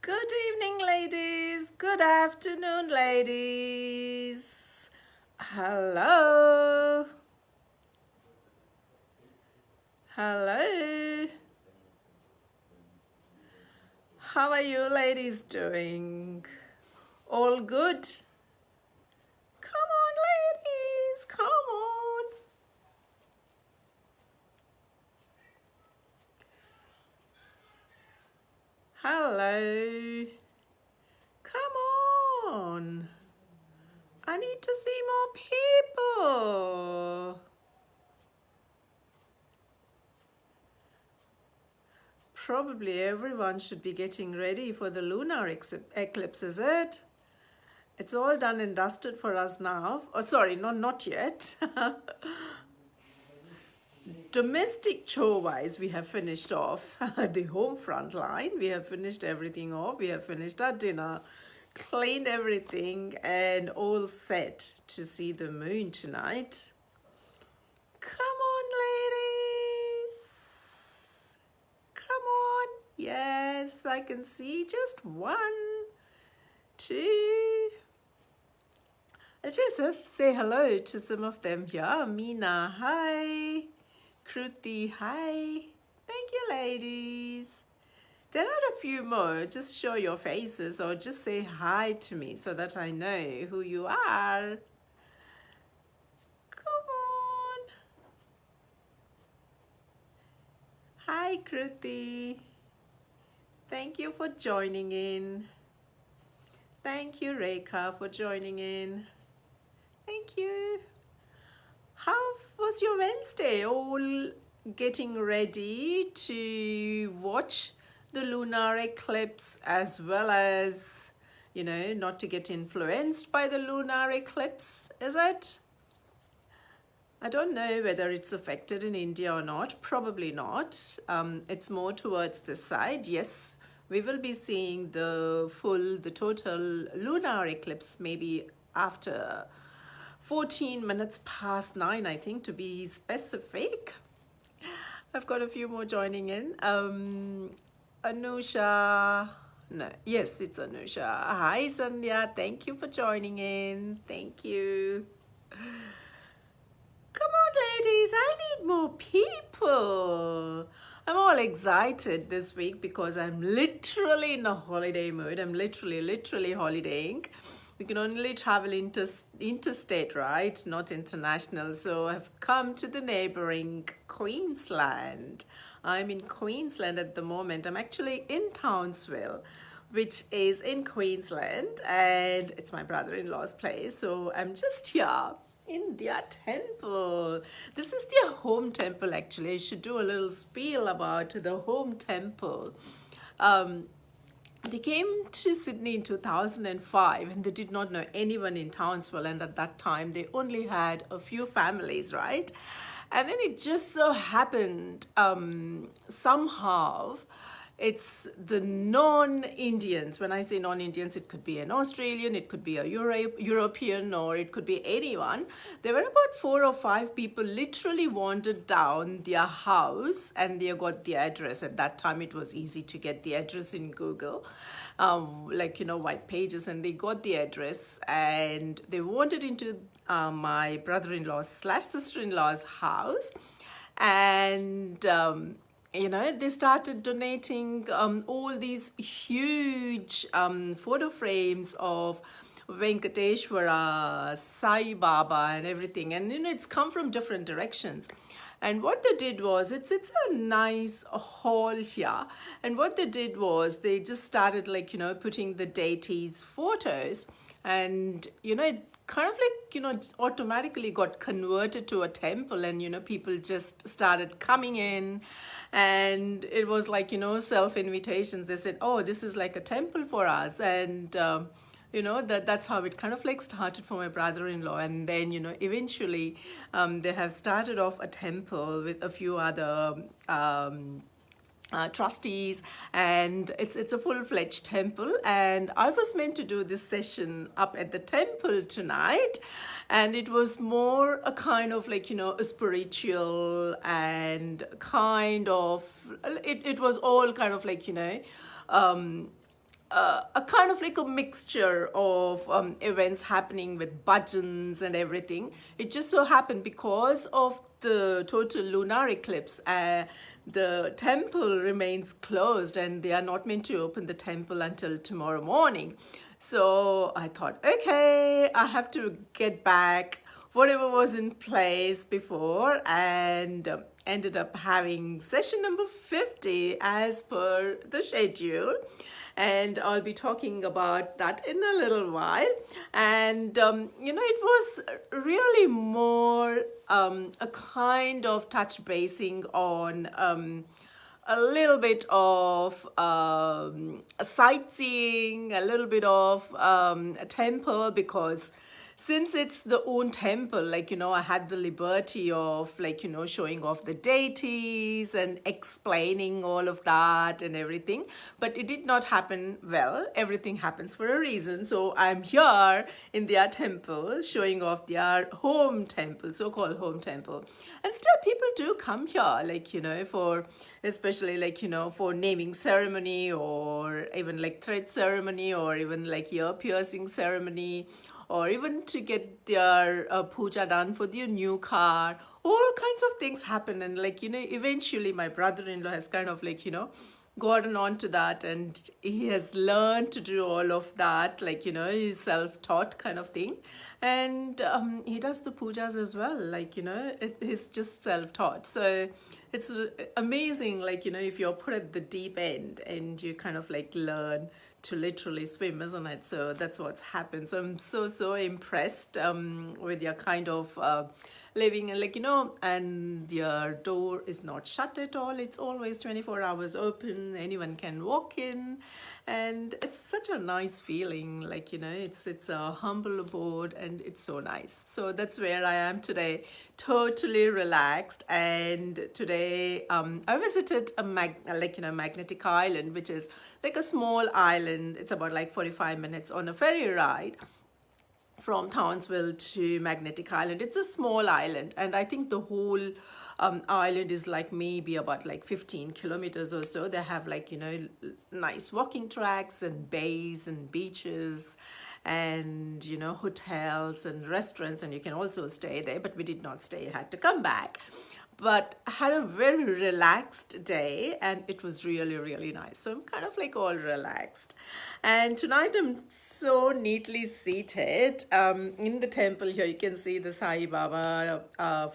Good evening, ladies. Good afternoon, ladies. Hello. Hello. How are you ladies doing? All good? Come on, ladies. Come on. Hello. Come on. I need to see more people. Probably everyone should be getting ready for the lunar eclipse, is it? It's all done and dusted for us now. Oh, sorry, not yet. Domestic chore-wise, we have finished off the home front line. We have finished everything off. We have finished our dinner, cleaned everything, and all set to see the moon tonight. Come on, ladies. Come on. Yes, I can see just 1, 2. I'll just say hello to some of them here. Meena, hi. Kruti, hi. Thank you, ladies. There are a few more. Just show your faces or just say hi to me so that I know who you are. Come on. Hi, Kruti. Thank you for joining in. Thank you, Rekha, for joining in. Thank you. How was your Wednesday? All getting ready to watch the lunar eclipse as well as, not to get influenced by the lunar eclipse, is it? I don't know whether it's affected in India or not. Probably not. It's more towards this side. Yes, we will be seeing the total lunar eclipse maybe after 14 minutes past 9, I think, to be specific. I've got a few more joining in. Anusha. No, yes, it's Anusha. Hi, Sandhya. Thank you for joining in. Thank you. Come on, ladies. I need more people. I'm all excited this week because I'm literally in a holiday mood. I'm literally holidaying. We can only travel interstate, right? Not international. So I've come to the neighboring Queensland. I'm in Queensland at the moment. I'm actually in Townsville, which is in Queensland, and it's my brother-in-law's place. So I'm just here in their temple. This is their home temple, actually. I should do a little spiel about the home temple. They came to Sydney in 2005 and they did not know anyone in Townsville, and at that time they only had a few families, right? And then it just so happened somehow it's the non-Indians. When I say non-Indians, it could be an Australian, it could be a European, or it could be anyone. There were about 4 or 5 people literally wandered down their house and they got the address. At that time, it was easy to get the address in Google, white pages, and they got the address and they wandered into my brother-in-law's / sister-in-law's house, and they started donating all these huge photo frames of Venkateshwara, Sai Baba, and everything. And it's come from different directions. And what they did was, it's a nice hall here. And what they did was, they just started putting the deities' photos, and it kind of automatically got converted to a temple, and people just started coming in, and it was self-invitations. They said, oh, this is like a temple for us, and that's how it kind of started for my brother-in-law. And then eventually they have started off a temple with a few other trustees, and it's a full-fledged temple. And I was meant to do this session up at the temple tonight, and it was more a kind of a spiritual and kind of, it was all kind of a kind of like a mixture of events happening with bhajans and everything. It just so happened because of the total lunar eclipse, the temple remains closed and they are not meant to open the temple until tomorrow morning. So I thought, okay, I have to get back whatever was in place before, and ended up having session number 50 as per the schedule. And I'll be talking about that in a little while. And, it was really more a kind of touch basing on a little bit of sightseeing, a little bit of a temple, because since it's the own temple, I had the liberty of, showing off the deities and explaining all of that and everything. But it did not happen well. Everything happens for a reason. So I'm here in their temple, showing off their home temple, so-called home temple. And still people do come here, for, especially for naming ceremony, or even thread ceremony, or even ear piercing ceremony, or even to get their puja done for their new car. All kinds of things happen. And eventually my brother-in-law has kind of gotten on to that, and he has learned to do all of that, he's self-taught kind of thing. And he does the pujas as well, he's just self-taught. So it's amazing, if you're put at the deep end and you kind of learn to literally swim, isn't it? So that's what's happened. So I'm so impressed with your kind of living, and and your door is not shut at all. It's always 24 hours open. Anyone can walk in, and it's such a nice feeling. It's a humble abode, and it's so nice. So that's where I am today, totally relaxed. And today I visited a magnetic island, which is a small island. It's about 45 minutes on a ferry ride from Townsville to Magnetic Island. It's a small island, and I think the whole island is maybe about 15 kilometers or so. They have nice walking tracks and bays and beaches and hotels and restaurants, and you can also stay there, but we did not stay, had to come back. But I had a very relaxed day, and it was really nice. So I'm kind of all relaxed. And tonight I'm so neatly seated in the temple here. You can see the Sai Baba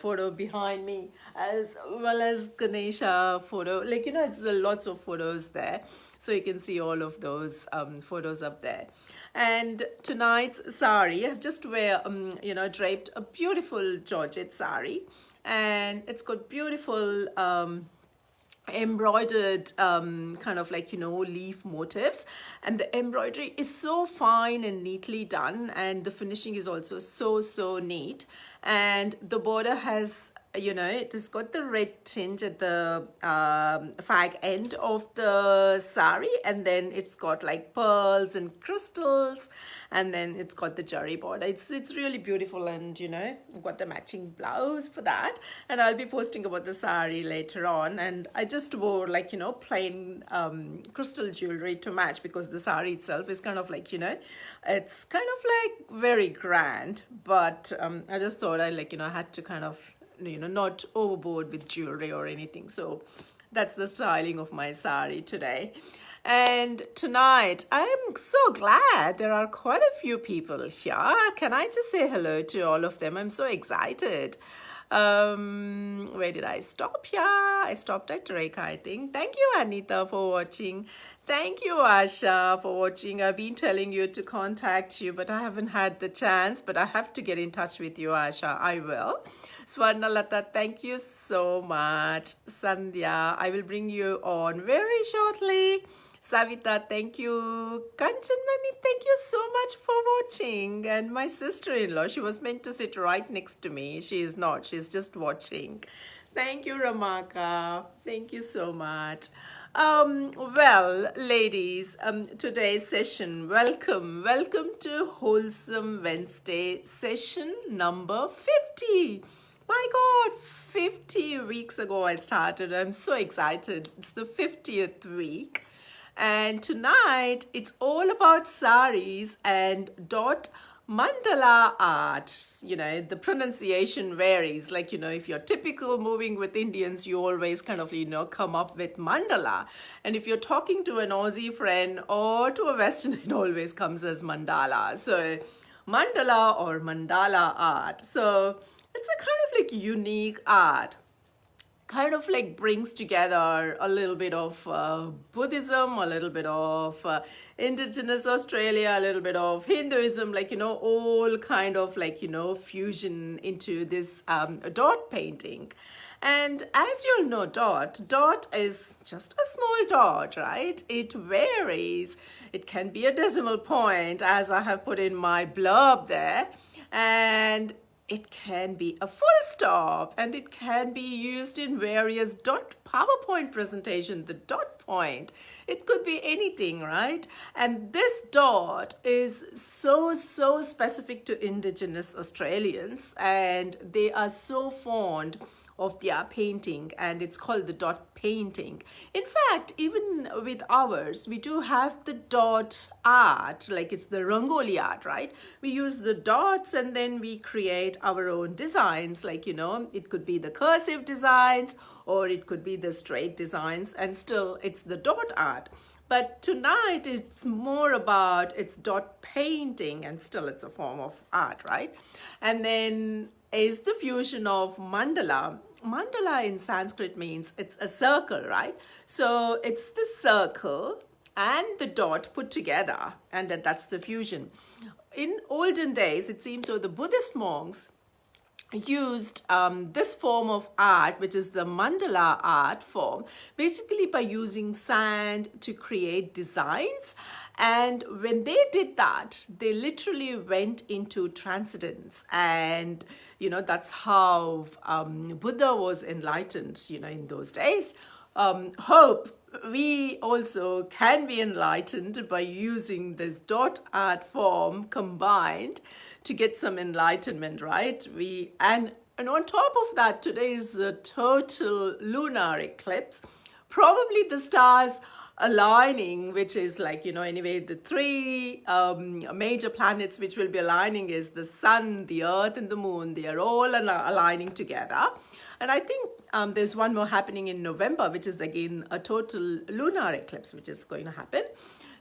photo behind me, as well as Ganesha photo. It's lots of photos there. So you can see all of those photos up there. And tonight's sari, I've just draped a beautiful Georgette sari. And it's got beautiful embroidered kind of leaf motifs, and the embroidery is so fine and neatly done, and the finishing is also so neat. And the border has it has got the red tinge at the fag end of the sari, and then it's got pearls and crystals, and then it's got the jari border. It's really beautiful, and I've got the matching blouse for that, and I'll be posting about the sari later on. And I just wore plain crystal jewelry to match, because the sari itself is kind of it's kind of very grand, but I just thought I had to kind of not overboard with jewelry or anything. So that's the styling of my sari today. And tonight, I'm so glad there are quite a few people here. Can I just say hello to all of them? I'm so excited. Where did I stop here? I stopped at Rekha, I think. Thank you, Anita, for watching. Thank you, Asha, for watching. I've been telling you to contact you, but I haven't had the chance. But I have to get in touch with you, Asha. I will. Swarnalata, thank you so much. Sandhya, I will bring you on very shortly. Savita, thank you. Kanchanmani, thank you so much for watching. And my sister-in-law, she was meant to sit right next to me. She is not. She's just watching. Thank you, Ramaka. Thank you so much. Well, ladies, today's session, welcome to Wholesome Wednesday session number 50. My God, 50 weeks ago I started. I'm so excited. It's the 50th week. And tonight it's all about sarees and Dot Mandala Art. You know, the pronunciation varies. Like, you know, if you're typical moving with Indians, you always kind of, you know, come up with mandala. And if you're talking to an Aussie friend or to a Western, it always comes as mandala. So mandala or mandala art. So it's a kind of like unique art, kind of like brings together a little bit of Buddhism, a little bit of Indigenous Australia, a little bit of Hinduism, like, you know, all kind of like, you know, fusion into this dot painting. And as you'll know, dot is just a small dot, right? It varies. It can be a decimal point, as I have put in my blurb there, and it can be a full stop, and it can be used in various dot PowerPoint presentation, the dot point. It could be anything, right? And this dot is so specific to Indigenous Australians, and they are so fond of their painting, and it's called the dot painting. In fact, even with ours, we do have the dot art, like it's the Rangoli art, right? We use the dots and then we create our own designs, like, you know, it could be the cursive designs or it could be the straight designs, and still it's the dot art. But tonight it's more about it's dot painting, and still it's a form of art, right? And then is the fusion of mandala. Mandala in Sanskrit means it's a circle, right? So it's the circle and the dot put together, and that's the fusion. In olden days, it seems so the Buddhist monks used this form of art, which is the mandala art form, basically by using sand to create designs. And when they did that, they literally went into transcendence. And, you know, that's how Buddha was enlightened, you know, in those days. Hope we also can be enlightened by using this dot art form combined to get some enlightenment, right? And on top of that, today is the total lunar eclipse. Probably the stars aligning, which is like, you know, anyway, the three major planets which will be aligning is the sun, the earth, and the moon. They are all aligning together. And I think there's one more happening in November, which is again a total lunar eclipse, which is going to happen.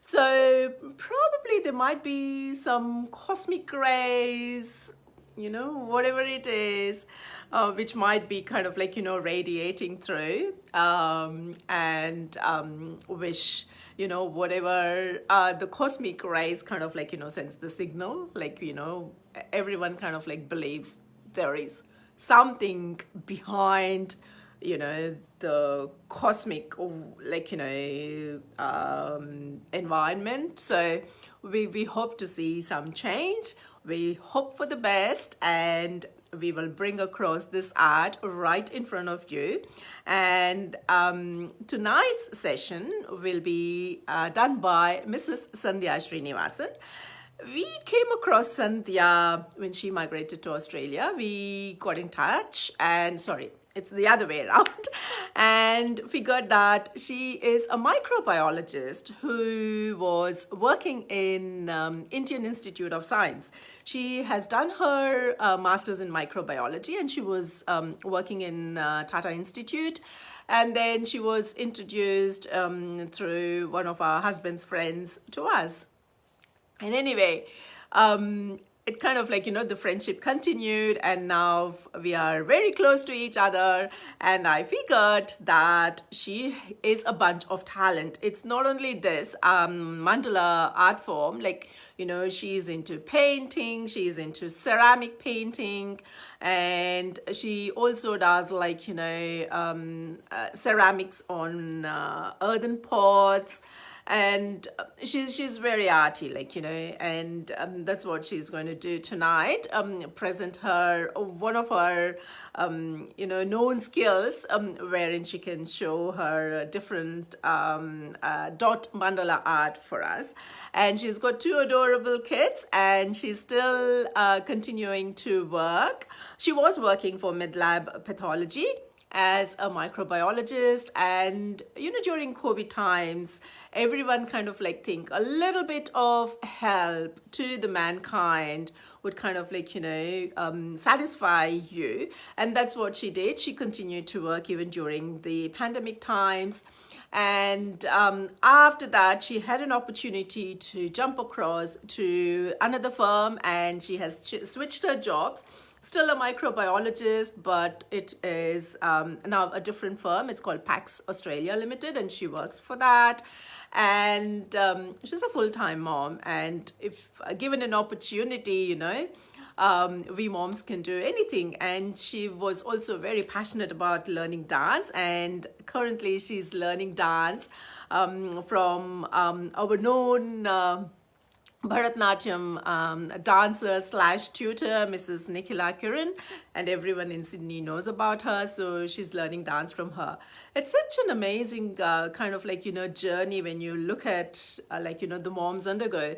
So probably there might be some cosmic rays, you know, whatever it is, which might be kind of like, you know, radiating through and which, you know, whatever the cosmic rays kind of like, you know, sends the signal, like, you know, everyone kind of like believes there is something behind, you know, the cosmic, like, you know, environment. So we hope to see some change. We hope for the best, and we will bring across this art right in front of you. And tonight's session will be done by Mrs. Sandhya Srinivasan. We came across Sandhya when she migrated to Australia. We got in touch, and it's the other way around, and figured that she is a microbiologist who was working in Indian Institute of Science. She has done her master's in microbiology, and she was working in Tata Institute. And then she was introduced through one of our husband's friends to us. And anyway, it kind of like, you know, the friendship continued, and now we are very close to each other. And I figured that she is a bunch of talent. It's not only this mandala art form, like, you know, she's into painting, she's into ceramic painting, and she also does like, you know, ceramics on earthen pots. And she's very arty, like, you know, and that's what she's going to do tonight, present her one of her you know, known skills, wherein she can show her different dot mandala art for us. And she's got two adorable kids, and she's still continuing to work. She was working for Midlab Pathology, as a microbiologist. And during COVID times, everyone kind of like think a little bit of help to the mankind would kind of like satisfy you. And that's what she did. She continued to work even during the pandemic times. And after that, she had an opportunity to jump across to another firm, and she has switched her jobs. Still a microbiologist, but it is now a different firm. It's called Pax Australia Limited, and she works for that. And she's a full-time mom. And if given an opportunity, we moms can do anything. And she was also very passionate about learning dance, and currently she's learning dance from our known Bharatanatyam dancer slash tutor, Mrs. Nikhila Kiran, and everyone in Sydney knows about her, so she's learning dance from her. It's such an amazing kind of like, journey when you look at the moms undergo.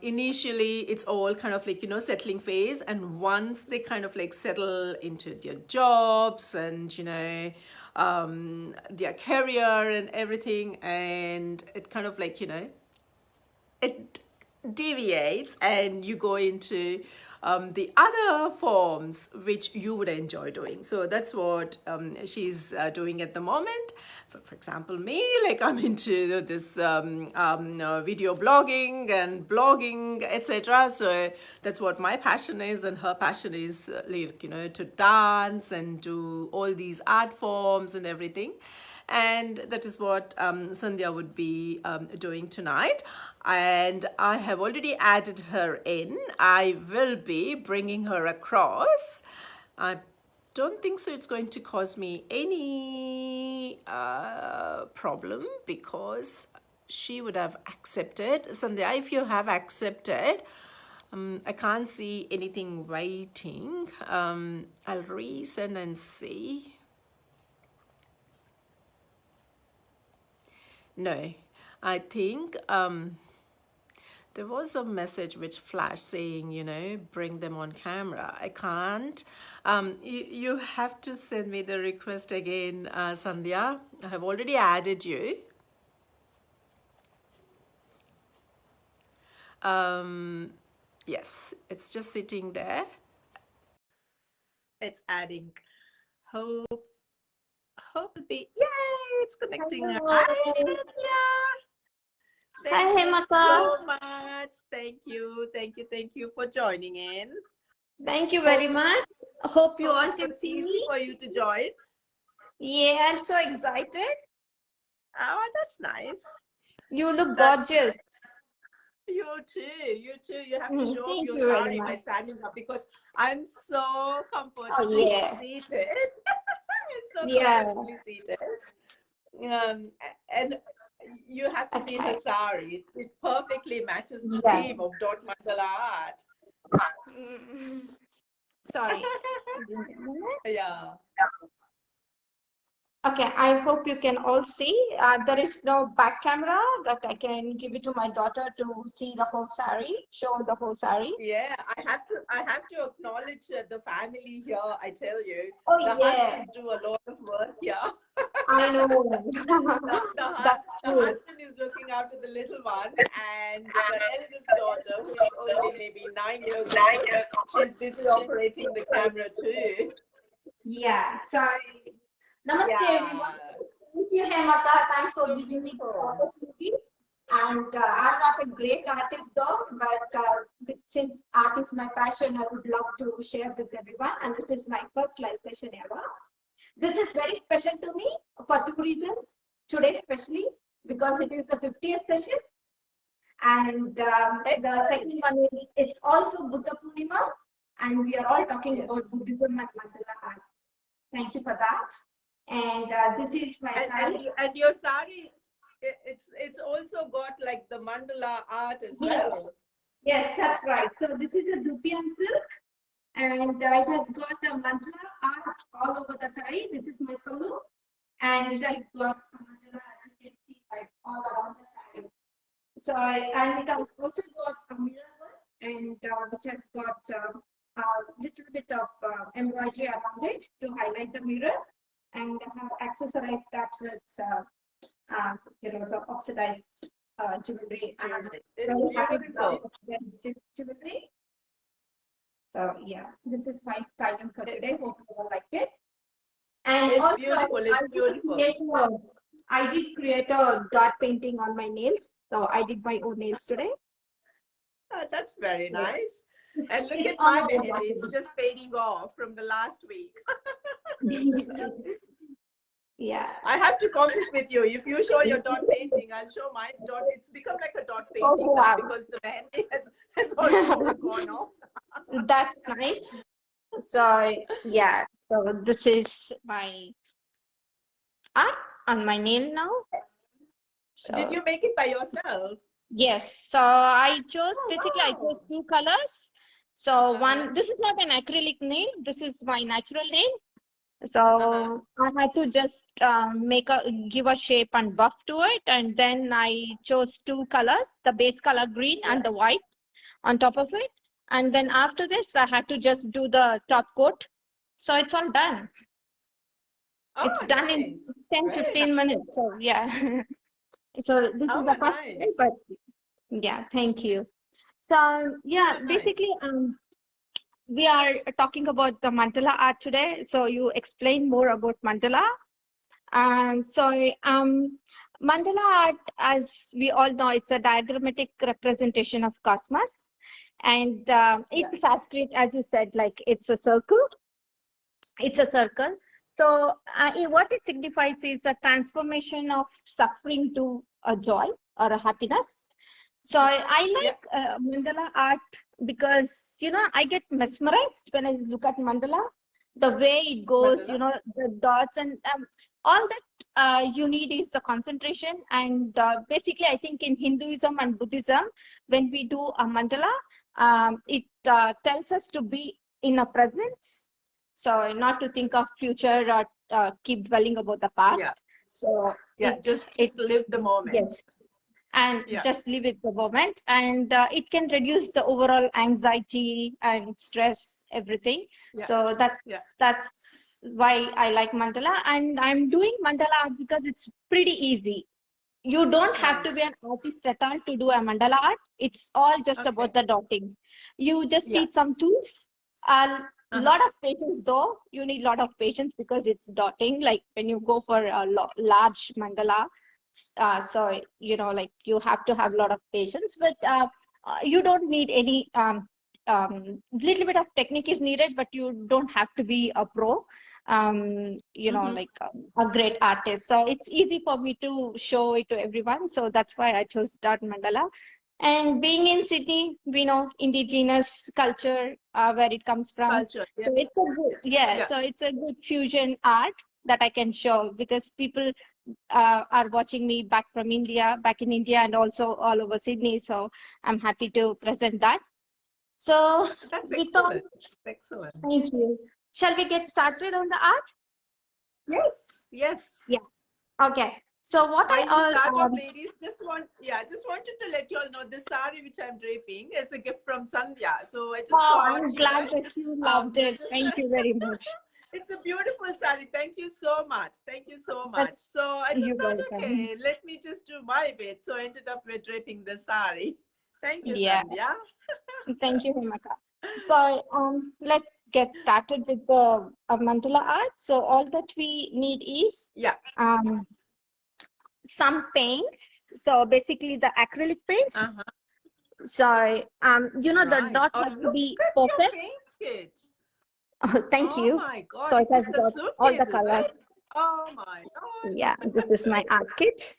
Initially, it's all kind of like, settling phase, and once they kind of like settle into their jobs and, their career and everything, and it kind of like, it deviates and you go into the other forms which you would enjoy doing. So that's what she's doing at the moment. For example, me, like I'm into this video blogging and blogging, etc. So that's what my passion is, and her passion is to dance and do all these art forms and everything. And that is what Sandhya would be doing tonight. And I have already added her in. I will be bringing her across. I don't think so it's going to cause me any problem, because she would have accepted. Sandhya, if you have accepted, I can't see anything waiting. I'll resend and see. No, I think there was a message which flashed saying, bring them on camera. I can't. You have to send me the request again, Sandhya. I have already added you. Yes, it's just sitting there. It's adding. Hope will be. Yay! It's connecting. Hi, Sandhya. Thank you so much. Thank you for joining in. Thank you very much. Hope you all can see me. For you to join. Yeah, I'm so excited. Oh, that's nice. You look gorgeous. You too. You have to show up your sari by standing up, because I'm so comfortably seated. It's so comfortably seated. And you have to see the sari. It perfectly matches the theme of Dot Mandala Art. Sorry. Yeah. Okay, I hope you can all see. There is no back camera that I can give it to my daughter to see the whole sari, show the whole sari. Yeah, I have to acknowledge the family here. I tell you, the husbands do a lot of work here. I know. The husband is looking after the little one, and the eldest daughter, who is only maybe 9 years old, she's busy operating the camera too. Yeah, sorry. Namaste, everyone. Thank you, Hemata. Thanks for giving me the opportunity. And I'm not a great artist though, but since art is my passion, I would love to share with everyone. And this is my first live session ever. This is very special to me for two reasons. Today especially, because it is the 50th session. And the second one is, it's also Buddha Purnima, and we are all talking about Buddhism and Mandala art. Thank you for that. And this is my sari. And your sari, it's also got like the mandala art as well. Yes, that's right. So this is a Dupian silk, and it has got a mandala art all over the sari. This is my pallu, and it has got mandala, as you can see, like all around the sari. So and it has also got a mirror work, and which has got a little bit of embroidery around it to highlight the mirror. and I have accessorized that with the oxidized jewelry. And It's I'm happy with the beautiful. oxidized jewelry. So yeah, this is my styling for today. Hope you all like it. And It's also, beautiful. It's beautiful. I did create a dot painting on my nails. So I did my own nails today. That's very Yeah. nice. And look It's at on my my mehendi. It's just fading off from the last week. Yeah. I have to compete with you. If you show your dot painting, I'll show my dot. It's become like a dot Oh painting now wow. because the mehendi has already gone off. That's nice. So yeah, so this is my art on my nail now. Did So you make it by yourself? yes, so I chose Oh, two wow. colors. So Uh-huh. this is not an acrylic nail, this is my natural nail. Uh-huh. So I had to just give a shape and buff to it, and then I chose two colors, the base color green Yeah. and the white on top of it. And then after this, I had to just do the top coat. So it's all done. It's Oh, done in nice. 10, Very nice. 15 minutes. So yeah. So this is the Oh, first try, nice. but yeah, thank you. So yeah, Oh, nice. basically, we are talking about the mandala art today. So you explain more about mandala. And so mandala art, as we all know, it's a diagrammatic representation of cosmos. And Yeah. in Sanskrit, as you said, like it's a circle. It's a circle. So what it signifies is a transformation of suffering to a joy or a happiness. So I Yeah. like mandala art because, I get mesmerized when I look at mandala, the way it goes, Mandala. the dots and all that you need is the concentration. And basically, I think in Hinduism and Buddhism, when we do a mandala, it tells us to be in a presence. So not to think of future or keep dwelling about the Yeah. past. So Yeah. Just live the moment. yes, and Yeah. just live with the moment, and it can reduce the overall anxiety and stress, everything. Yeah. So Yeah. that's why I like mandala, and I'm doing mandala art because it's pretty easy. You don't have to Nice. be an artist at all to do a mandala art. It's all just Okay. about the dotting. You just Yeah. need some tools. A Uh-huh. lot of patience, though. You need a lot of patience because it's dotting. Like when you go for a large mandala, so like you have to have a lot of patience. But you don't need any. Little bit of technique is needed, but you don't have to be a pro. Mm-hmm. Like a great artist. So it's easy for me to show it to everyone. So that's why I chose Dot Mandala. And being in Sydney, we know indigenous culture, where it comes from. Culture. Yeah. So it's a good, yeah. Yeah. So it's a good fusion art that I can show because people are watching me back in India, and also all over Sydney. So I'm happy to present that. So That's without, excellent. Excellent. thank you. Shall we get started on the art? Yes. Yes. Yeah. Okay. So what While you I start off, ladies, just wanted to let you all know this sari which I'm draping is a gift from Sandhya. So I just wow, thought, I'm glad that you loved it. just Thank you very much. it's a beautiful sari. Thank you so much. Thank you so much. That's So I just you're thought, welcome. okay, let me just do my bit. So I ended up with draping the sari. Thank you, Yeah. Sandhya. Thank you, Himaka. So let's get started with the mandala art. So all that we need is Yeah. um, some paints. So basically the acrylic paints. Uh-huh. So the Right. dot Oh, has to look be at your perfect. paint kit. Thank Oh you. my God. So it It's in has the got all the suitcase, is colors. it? Oh my God. Yeah, this is my art kit.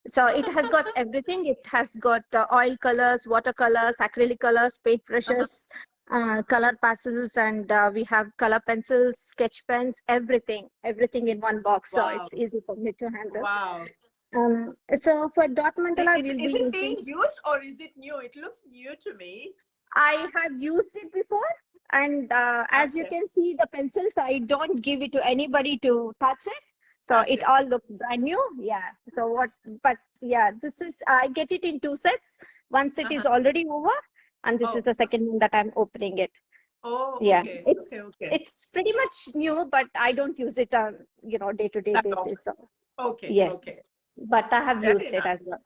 So it has got everything. It has got oil colors, watercolors, acrylic colors, paint Uh-huh. brushes, color pastels, and we have color pencils, sketch pens, everything in one box. So Wow. it's easy for me to handle. Wow. So for dot mandala, we'll be Is it using. being used or is it new? It looks new to me. I have used it before, and as you Okay. can see, the pencils, I don't give it to anybody to touch it. So Touch it it. all looks brand new. Yeah. So but yeah, this is, I get it in two sets. One set Uh-huh. is already over, and this is Oh, the second one that I'm opening it. Oh, Yeah, okay, okay, it's okay. it's pretty much new, but I don't use it on, day-to-day That often. basis. So Okay, yes, okay. but I have Very used it as well. nice.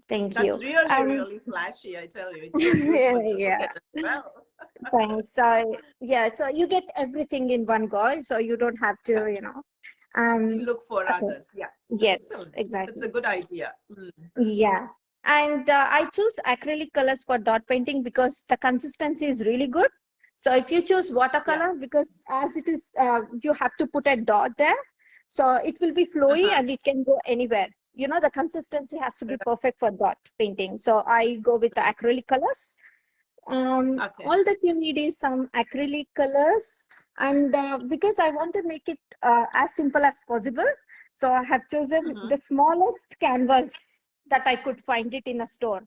Thank That's you. really, And really flashy, I tell you. It's so beautiful to look yeah, at as well. thanks. So yeah, so you get everything in one go, so you don't have to, Yeah. You look for Okay. others. Yeah. Yes, Excellent. It's exactly. a good idea. Mm. Yeah. And I choose acrylic colors for dot painting because the consistency is really good. So if you choose Yeah. watercolor, because as it is, you have to put a dot there. So it will be flowy Uh-huh. and it can go anywhere. The consistency has to be perfect for dot painting. So I go with the Right. acrylic colors. Okay. All that you need is some acrylic colors, and because I want to make it as simple as possible, so I have chosen Mm-hmm. the smallest canvas that I could find it in a store.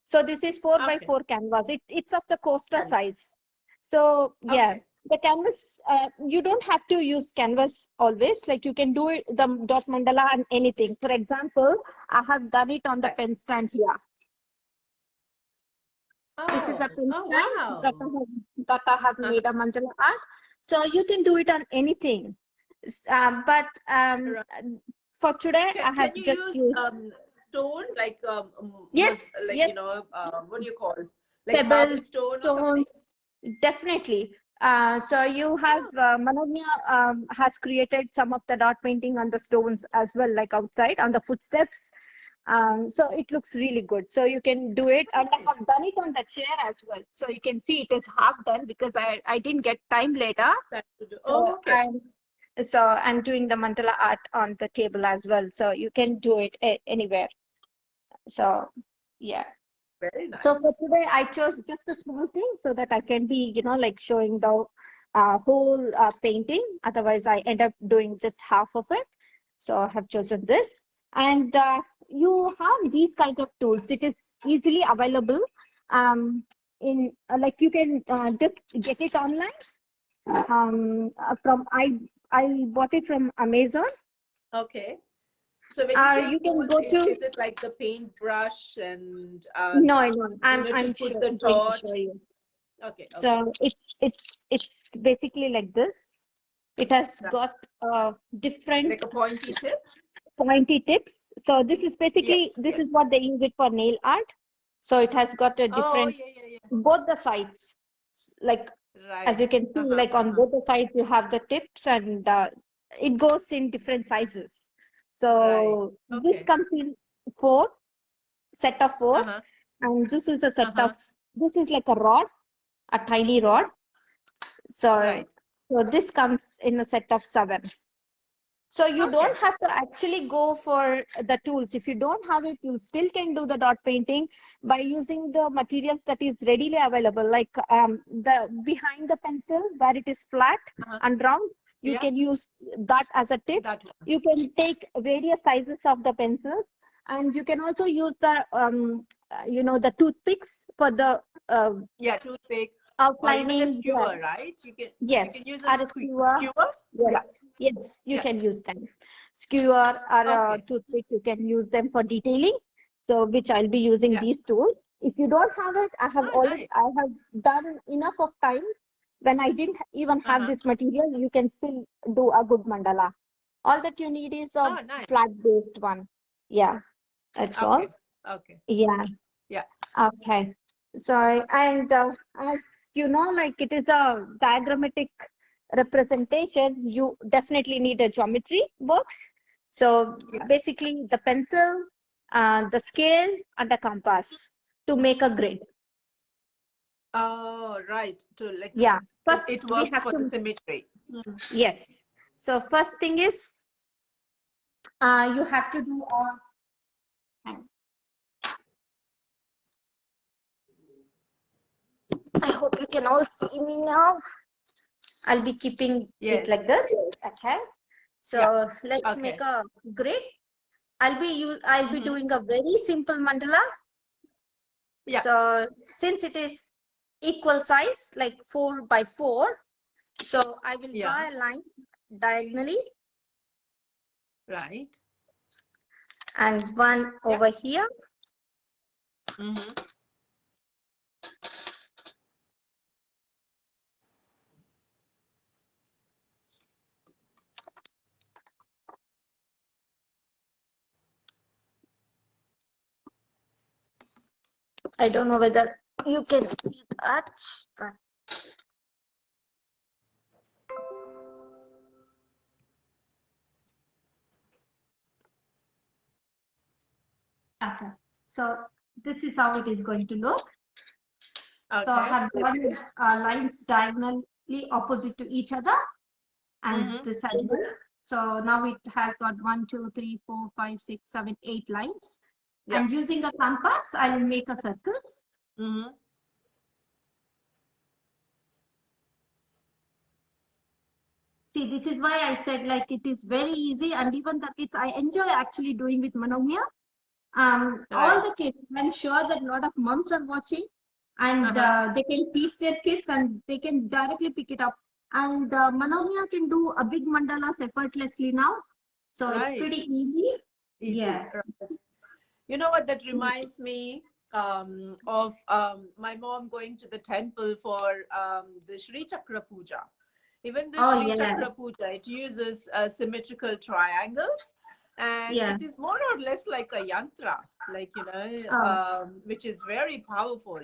So this is 4 by Okay. 4 canvas. It's of the coaster Can. size. So yeah, Okay. the canvas, you don't have to use canvas always. Like you can do it, the dot mandala on anything. For example, I have done it on the Right. pen stand here. This is a Oh. pen Oh, stand wow. that I have made a mandala art. So you can do it on anything. But Right. for today, I have Can you just use used, stone like yes, like yes, what do you call it? Like marble pebbles, stone or something? stones, definitely. So you have, Oh, Manognia has created some of the dot painting on the stones as well, like outside on the footsteps. So it looks really good. So you can do it, and I nice. have done it on the chair as well. So you can see it is half done because I didn't get time later. That to do. So Oh, okay. I'm doing the mandala art on the table as well. So you can do it anywhere. So yeah. Very So for nice. today, I chose just a small thing so that I can be, like showing the whole painting. Otherwise, I end up doing just half of it. So I have chosen this. And you have these kind of tools. It is easily available. In Like you can just get it online. From I bought it from Amazon. Okay. So when you say You can tools, go to is it like the paintbrush and no, to I'm put sure the I'm going to dot? show you. Okay, okay. So it's basically like this. It has Right. got different Like a pointy tip? pointy tips. So this is basically Yes, this is yes. what they use it for nail art. So it has got a Oh, different yeah, yeah, yeah. both the sides. Like as Right. you can see, Uh-huh, like on uh-huh. both the sides you have the tips, and it goes in different sizes. Right. So this Okay. comes in four set of four, Uh-huh, and this is a set of uh-huh. this is like a rod, a tiny rod. So, Right. so this comes in a set of seven. So you don't Okay. have to actually go for the tools. If you don't have it, you still can do the dot painting by using the materials that is readily available. Like the behind the pencil where it is flat Uh-huh. and round, you Yeah, can use that as a tip. that one. You can take various sizes of the pencils, and you can also use the the toothpicks for the uh, Yeah, toothpick or even a outlining. Yeah. skewer, right? You can Yes, use a or a skewer. skewer. Yes, Yeah, yes, you yeah. can use them. Skewer or a Okay. toothpick, you can use them for detailing. So, which I'll be using Yeah. these tools. If you don't have it, Oh, nice. I have done enough of time when I didn't even have Uh-huh. this material. You can still do a good mandala. All that you need is a Oh, nice. flat-based one. Yeah, that's all. Okay. Okay. Yeah. Yeah. Okay. So, and as you know, like it is a diagrammatic representation, you definitely need a geometry box. So Yeah. basically the pencil, the scale and the compass to make a grid. Oh, right. Yeah. First It we works have for the to, symmetry. Hmm. yes. So first thing is you have to do I hope you can all see me now. I'll be keeping it Yes. like this. Okay. Yeah. So let's make Okay. a grid. I'll be Mm-hmm. doing a very simple mandala. Yeah. So since it is equal size, like 4 by 4, so I will Yeah. draw a line diagonally Right. and one Yeah. over here. Mm-hmm. I don't know whether you can see that. But okay. So this is how it is going to look. Okay. So I have drawn lines diagonally opposite to each other and this as well. So now it has got 1, 2, 3, 4, 5, 6, 7, 8 lines. Yeah. And using a compass, I'll make a circle. See, this is why I said like it is very easy, and even the kids, I enjoy actually doing with Manomia. All the kids, I'm sure that a lot of moms are watching, and they can teach their kids and they can directly pick it up. And Manomia can do a big mandalas effortlessly now. So it's pretty easy. Yeah. Right. You know what, that reminds me of my mom going to the temple for the Shri Chakra Puja. Even the Shri Chakra Puja, it uses symmetrical triangles, and it is more or less like a yantra, like, you know, which is very powerful.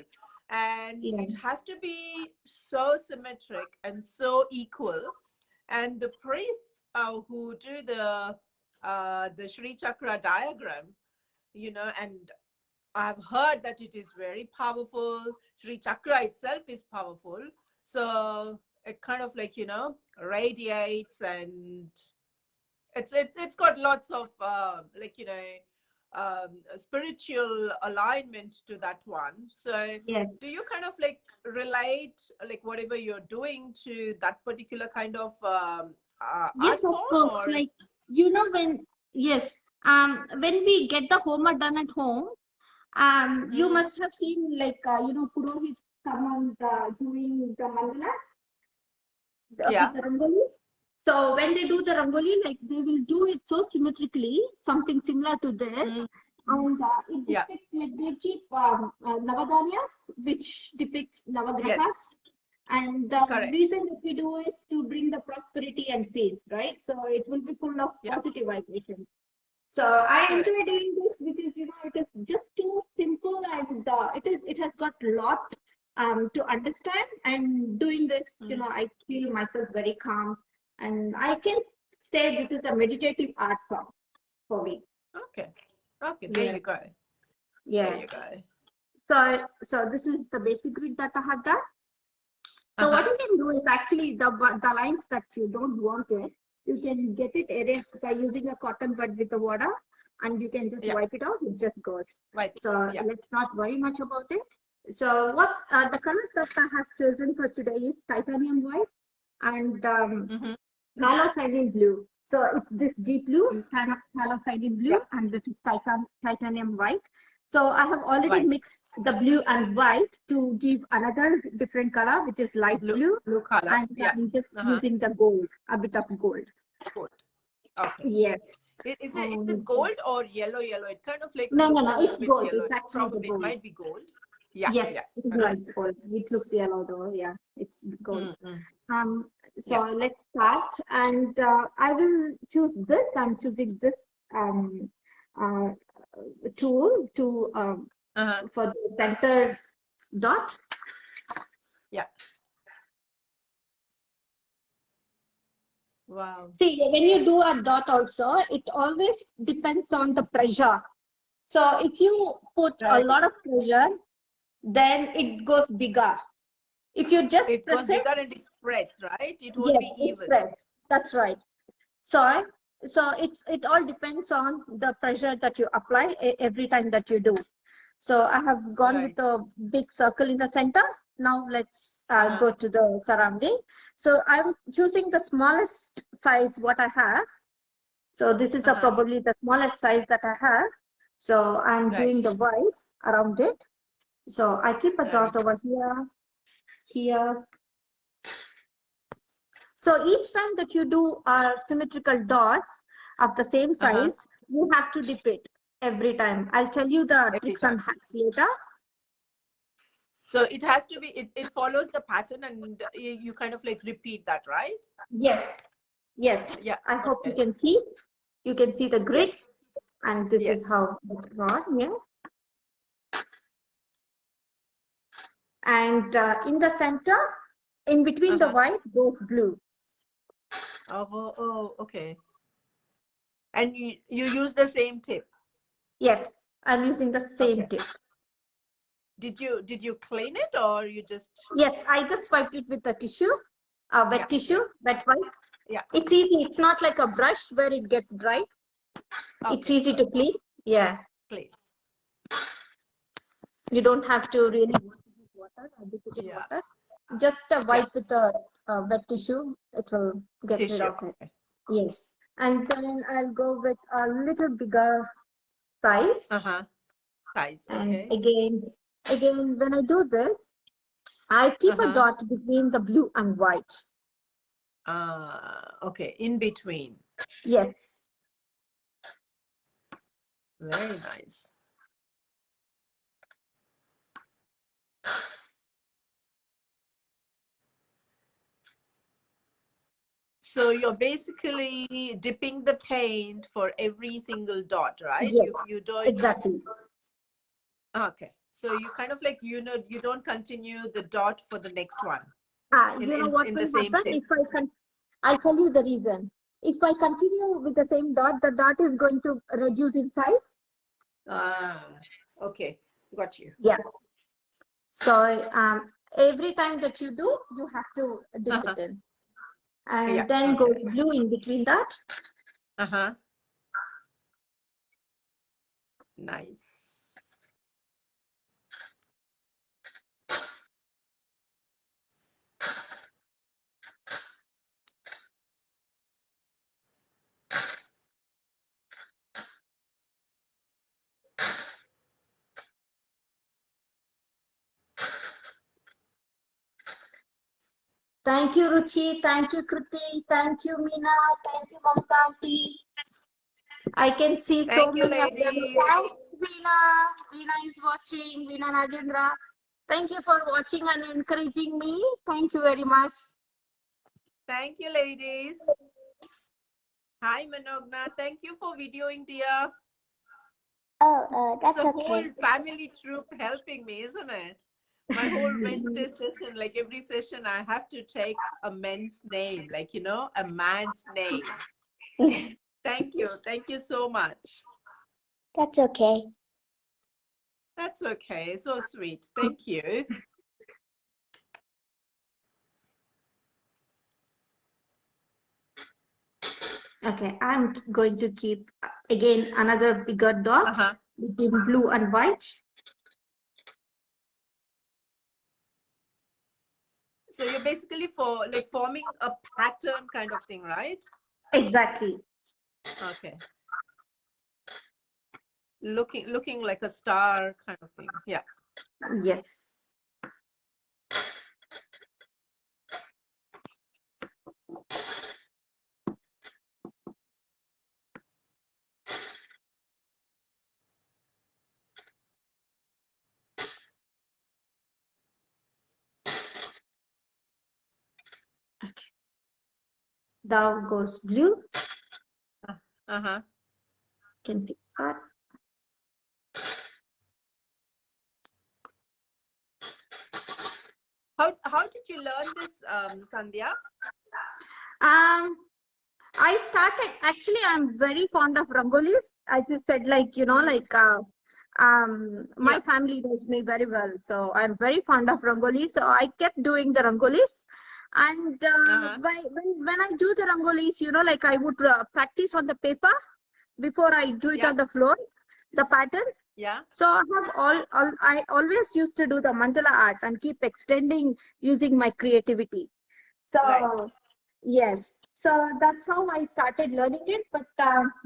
And it has to be so symmetric and so equal. And the priests who do the Shri Chakra diagram, you know, and I've heard that it is very powerful. Shri Chakra itself is powerful. So it kind of like, you know, radiates, and it's got lots of like, you know, spiritual alignment to that one. So do you kind of like relate like whatever you're doing to that particular kind of yes, of course. Or? Like, you know, when when we get the homework done at home, you must have seen like you know, Purohit someone doing the mandalas, the rangoli. So when they do the rangoli, like they will do it so symmetrically, something similar to this. And it depicts like they keep Navadanyas, which depicts Navagrahas. And the reason that we do is to bring the prosperity and peace, right? So it will be full of positive vibrations. So I enjoy doing this because, you know, it is just too simple, and it has got a lot to understand. And doing this, you know, I feel myself very calm, and I can say this is a meditative art form for me. Okay, there you go. There you go. So this is the basic grid that I have done. So what you can do is actually the lines that you don't want it, you can get it erased by using a cotton bud with the water, and you can just wipe it off. It just goes. So let's not worry much about it. So what the colors that I have chosen for today is titanium white and halocyanine blue. So it's this deep blue, halocyanine blue, and this is titanium white. So I have already mixed the blue and white to give another different color, which is light blue color. And I'm just using the gold, a bit of gold. Okay. Yes. Is it gold or yellow? It kind of like no, it's gold. Yellow. It's actually gold. It might be gold. Yes, it's light gold. It looks yellow though. Yeah, it's gold. So let's start, and I will choose this. I'm choosing this tool to for the center dot. Wow. See, when you do a dot also, it always depends on the pressure. So if you put a lot of pressure, then it goes bigger. If you just goes bigger and it spreads, right? It won't be even. It spreads. That's right. So it all depends on the pressure that you apply every time that you do. So I have gone with a big circle in the center. Now let's go to the surrounding. So I'm choosing the smallest size what I have. So this is probably the smallest size that I have. So I'm doing the white around it. So I keep a dot over here. So each time that you do symmetrical dots of the same size, you have to dip it every time. I'll tell you the tricks and hacks later. So it has to be, it follows the pattern, and you kind of like repeat that, right? Yes. Yeah. I hope you can see. You can see the grid, and this is how it's drawn. Yeah. And in the center, in between the white, goes blue. Oh, okay. And you use the same tip? Yes, I'm using the same tip. Did you clean it, or you just? Yes, I just wiped it with a tissue, wet tissue, wet wipe. Yeah. It's easy. It's not like a brush where it gets dry. It's easy to clean. Yeah. Clean. You don't have to really wash it with water or dip it in water. Just a wipe with a wet tissue. It will get rid of it. Yes. And then I'll go with a little bigger size. Size. And again, when I do this, I keep a dot between the blue and white. Okay, in between. Yes. Very nice. So you're basically dipping the paint for every single dot, right? Yes, you don't exactly. Okay, so you kind of like, you don't continue the dot for the next one. You know what will happen if I'll tell you the reason. If I continue with the same dot, the dot is going to reduce in size. Okay, got you. Yeah. So every time that you do, you have to dip it in. And then go blue in between that. Nice. Thank you, Ruchi. Thank you, Kruti. Thank you, Meena. Thank you, Mamta. I can see so many of them. Thanks, Veena. Veena is watching. Veena Nagendra. Thank you for watching and encouraging me. Thank you very much. Thank you, ladies. Hi, Manogna. Thank you for videoing, dear. That's it's a okay. whole family troop helping me, isn't it? My whole Wednesday session, like every session, I have to take a man's name, like, a man's name. Thank you. Thank you so much. That's okay. That's okay. So sweet. Thank you. Okay, I'm going to keep again another bigger dot between blue and white. So you're basically forming a pattern kind of thing, right? Exactly. Okay. Looking like a star kind of thing. Yeah. Yes. Okay. Down goes blue. Can pick that. How did you learn this, Sandhya? I started, actually, I'm very fond of rangolis. As you said, like, my family knows me very well. So I'm very fond of rangolis. So I kept doing the rangolis. And when I do the rangolis, like I would practice on the paper before I do it on the floor, the patterns. Yeah. So I always used to do the mandala arts and keep extending using my creativity. So yes, so that's how I started learning it. But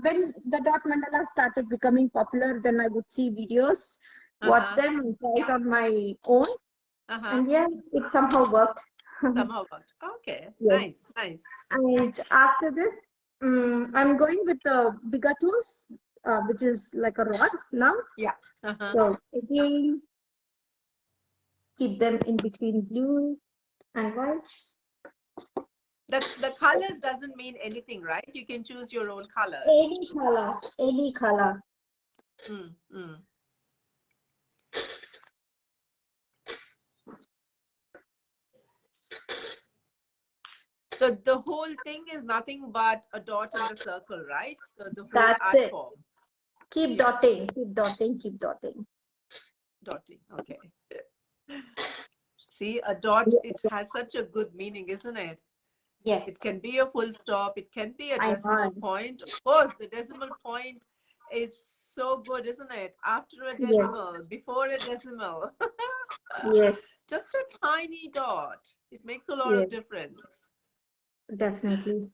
when the dot mandala started becoming popular, then I would see videos, watch them, and try it on my own. And yeah, it somehow worked. Somehow worked. Okay, yes. Nice. And after this, I'm going with the bigger tools, which is like a rod now. Yeah. So again, keep them in between blue and white. The colors doesn't mean anything, right? You can choose your own colors. Any color, any color. So the whole thing is nothing but a dot and a circle, right? So the whole That's art it. form. Keep Yeah. dotting, keep dotting, keep dotting. Dotting. Okay. See, a dot, it has such a good meaning, isn't it? Yes. It can be a full stop. It can be a I decimal know. point. Of course, the decimal point is so good, isn't it? After a Yes. decimal, before a decimal. Yes. Just a tiny dot. It makes a lot Yes. of difference. Definitely.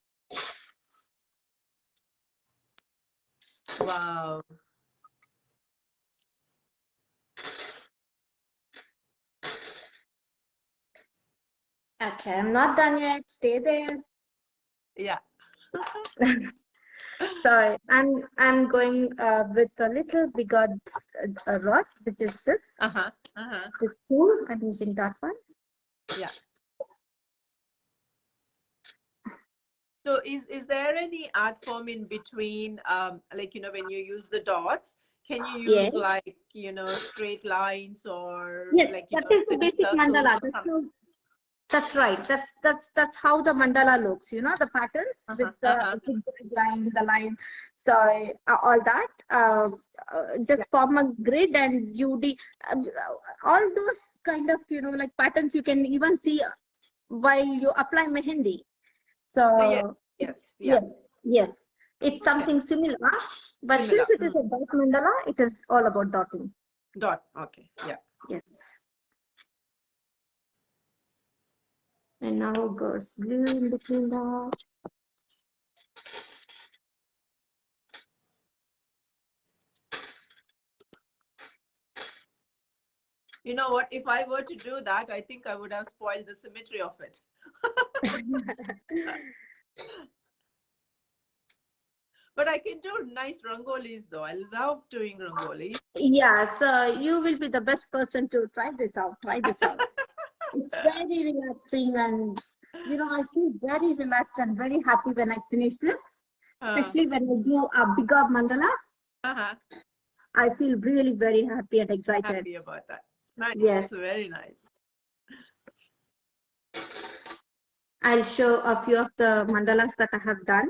Wow. Okay, I'm not done yet. Stay there. Yeah. So I'm going with a little bigger rod, which is this. This tool. I'm using that one. Yeah. So is there any art form in between, like, when you use the dots, can you use Yes. like, straight lines or Yes, like, that is the basic semicircles mandala. or something? That's right. That's how the mandala looks. The patterns with the zigzag lines, the line. So all that. Just form a grid and all those kind of like patterns you can even see while you apply mehendi. Oh, yes, So yes, yeah. yes, yes, it's something similar. But Similar. since it is a dot mandala, it is all about dotting. Dot. Okay. Yeah. Yes. And now goes blue in between that. You know what? If I were to do that, I think I would have spoiled the symmetry of it. But I can do nice rangolis though. I love doing rangolis. Yeah, so you will be the best person to try this out. Try this out. It's very relaxing, and I feel very relaxed and very happy when I finish this. Especially when I do a bigger mandalas. I feel really very happy and excited. Happy about that. Nice. Yes. Very nice. I'll show a few of the mandalas that I have done.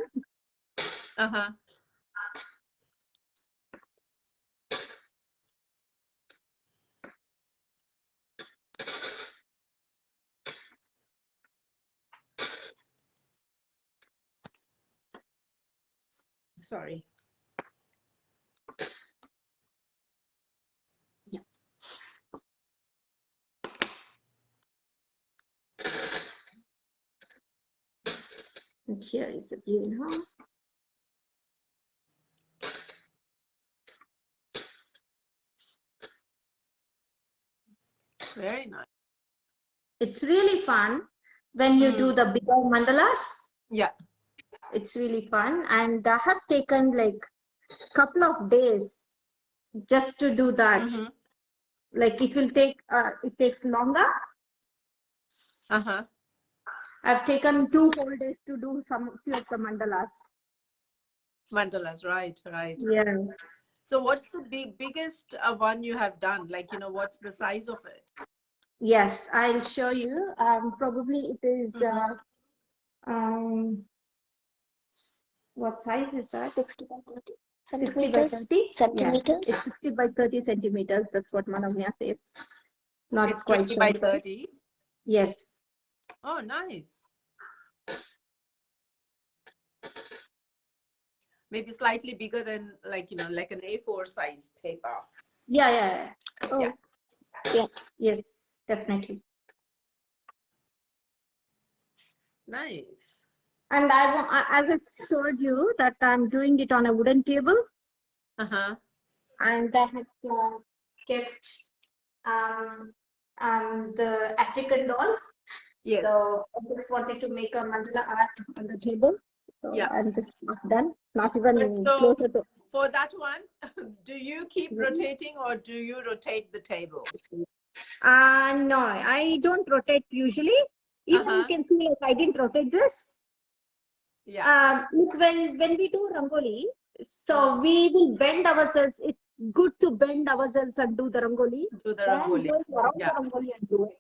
Sorry. Yeah. And here is the blue now. Very nice. It's really fun when you do the bigger mandalas. Yeah. It's really fun, and I have taken like couple of days just to do that. Like it takes longer. I've taken 2 whole days to do few of the mandalas. Mandalas, right. Yeah. So what's the biggest one you have done? Like, what's the size of it? Yes, I'll show you. Probably it is what size is that? 60 by 30 60 by 30 centimeters. Yeah, it's 60 by 30 centimeters. That's what Manavya says. Not It's quite 20 sure. by 30. Yes. Oh, nice. Maybe slightly bigger than like an A4 size paper. Yeah. Oh, Yeah. Yes, definitely. Nice. And as I showed you that I'm doing it on a wooden table. And I have kept the African dolls. Yes. So I just wanted to make a mandala art on the table. So Yeah. I'm just done. Not even So closer to. for that one, do you keep rotating or do you rotate the table? No, I don't rotate usually. Even you can see like I didn't rotate this. Yeah. Look, when we do rangoli, so we will bend ourselves. It's good to bend ourselves and do the rangoli. Do the Then rangoli. go around Yeah. the rangoli and do it.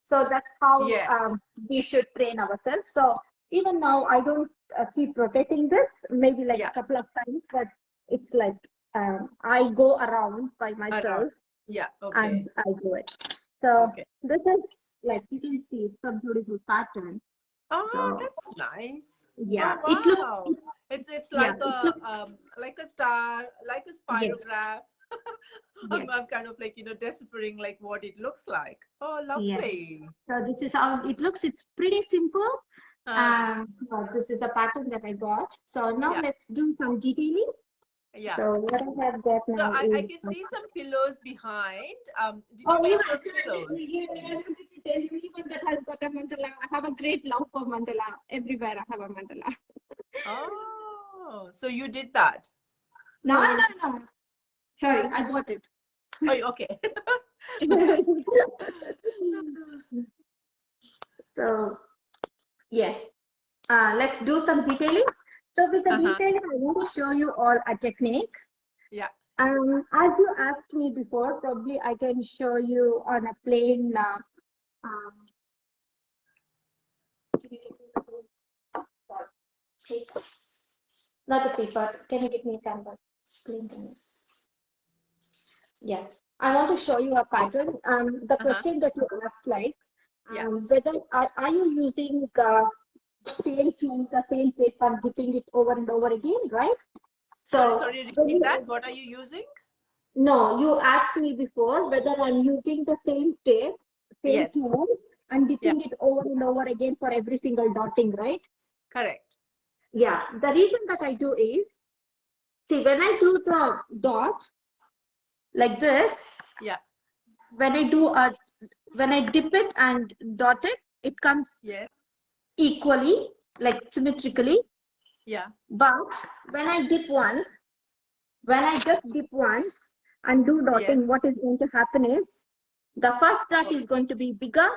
So that's how Yeah. we should train ourselves. So even now I don't keep rotating this, maybe like Yeah. a couple of times, but it's like I go around by myself Around. Yeah. Okay. and I do it. So Okay. this is like you can see it's a beautiful pattern. Oh, So that's nice. yeah, Oh, it looks wow. It's yeah, like it looks like a star, like a yes, spirograph. I'm yes, kind of like, deciphering like what it looks like. Oh, yes. lovely. So this is how it looks. It's pretty simple. Uh, But this is a pattern that I got. So now yeah, let's do some detailing. yeah. So what I have got So now I is can see some pillows behind. Did you oh, make even those pillows? I wanted to tell you, even that has got a mandala. I have a great love for mandala. Everywhere I have a mandala. Oh, so you did that. No, no, no. Sorry, I bought it. Oh, okay. So yes, let's do some detailing. So with the Uh-huh. detailing, I want to show you all a technique. Yeah. As you asked me before, probably I can show you on a plain um, paper. Not a paper. Can you give me a canvas? Plain canvas. Yeah. I want to show you a pattern. The Uh-huh. question that you asked, like, Yeah. whether are you using the same tool, the same paper, dipping it over and over again, right? Sorry, So sorry, when repeat that. you, What are you using? no, you asked me before whether I'm using the same tape, same Yes. tool, and Yeah, dipping it over and over again for every single dotting, right? correct. Yeah. The reason that I do is, see, when I do the dot like this, Yeah. when when I dip it and dot it, it comes Yes. equally, like symmetrically. Yeah. But when I dip once, when I just dip once and do dotting, Yes. what is going to happen is the first dot Oh, is going to be bigger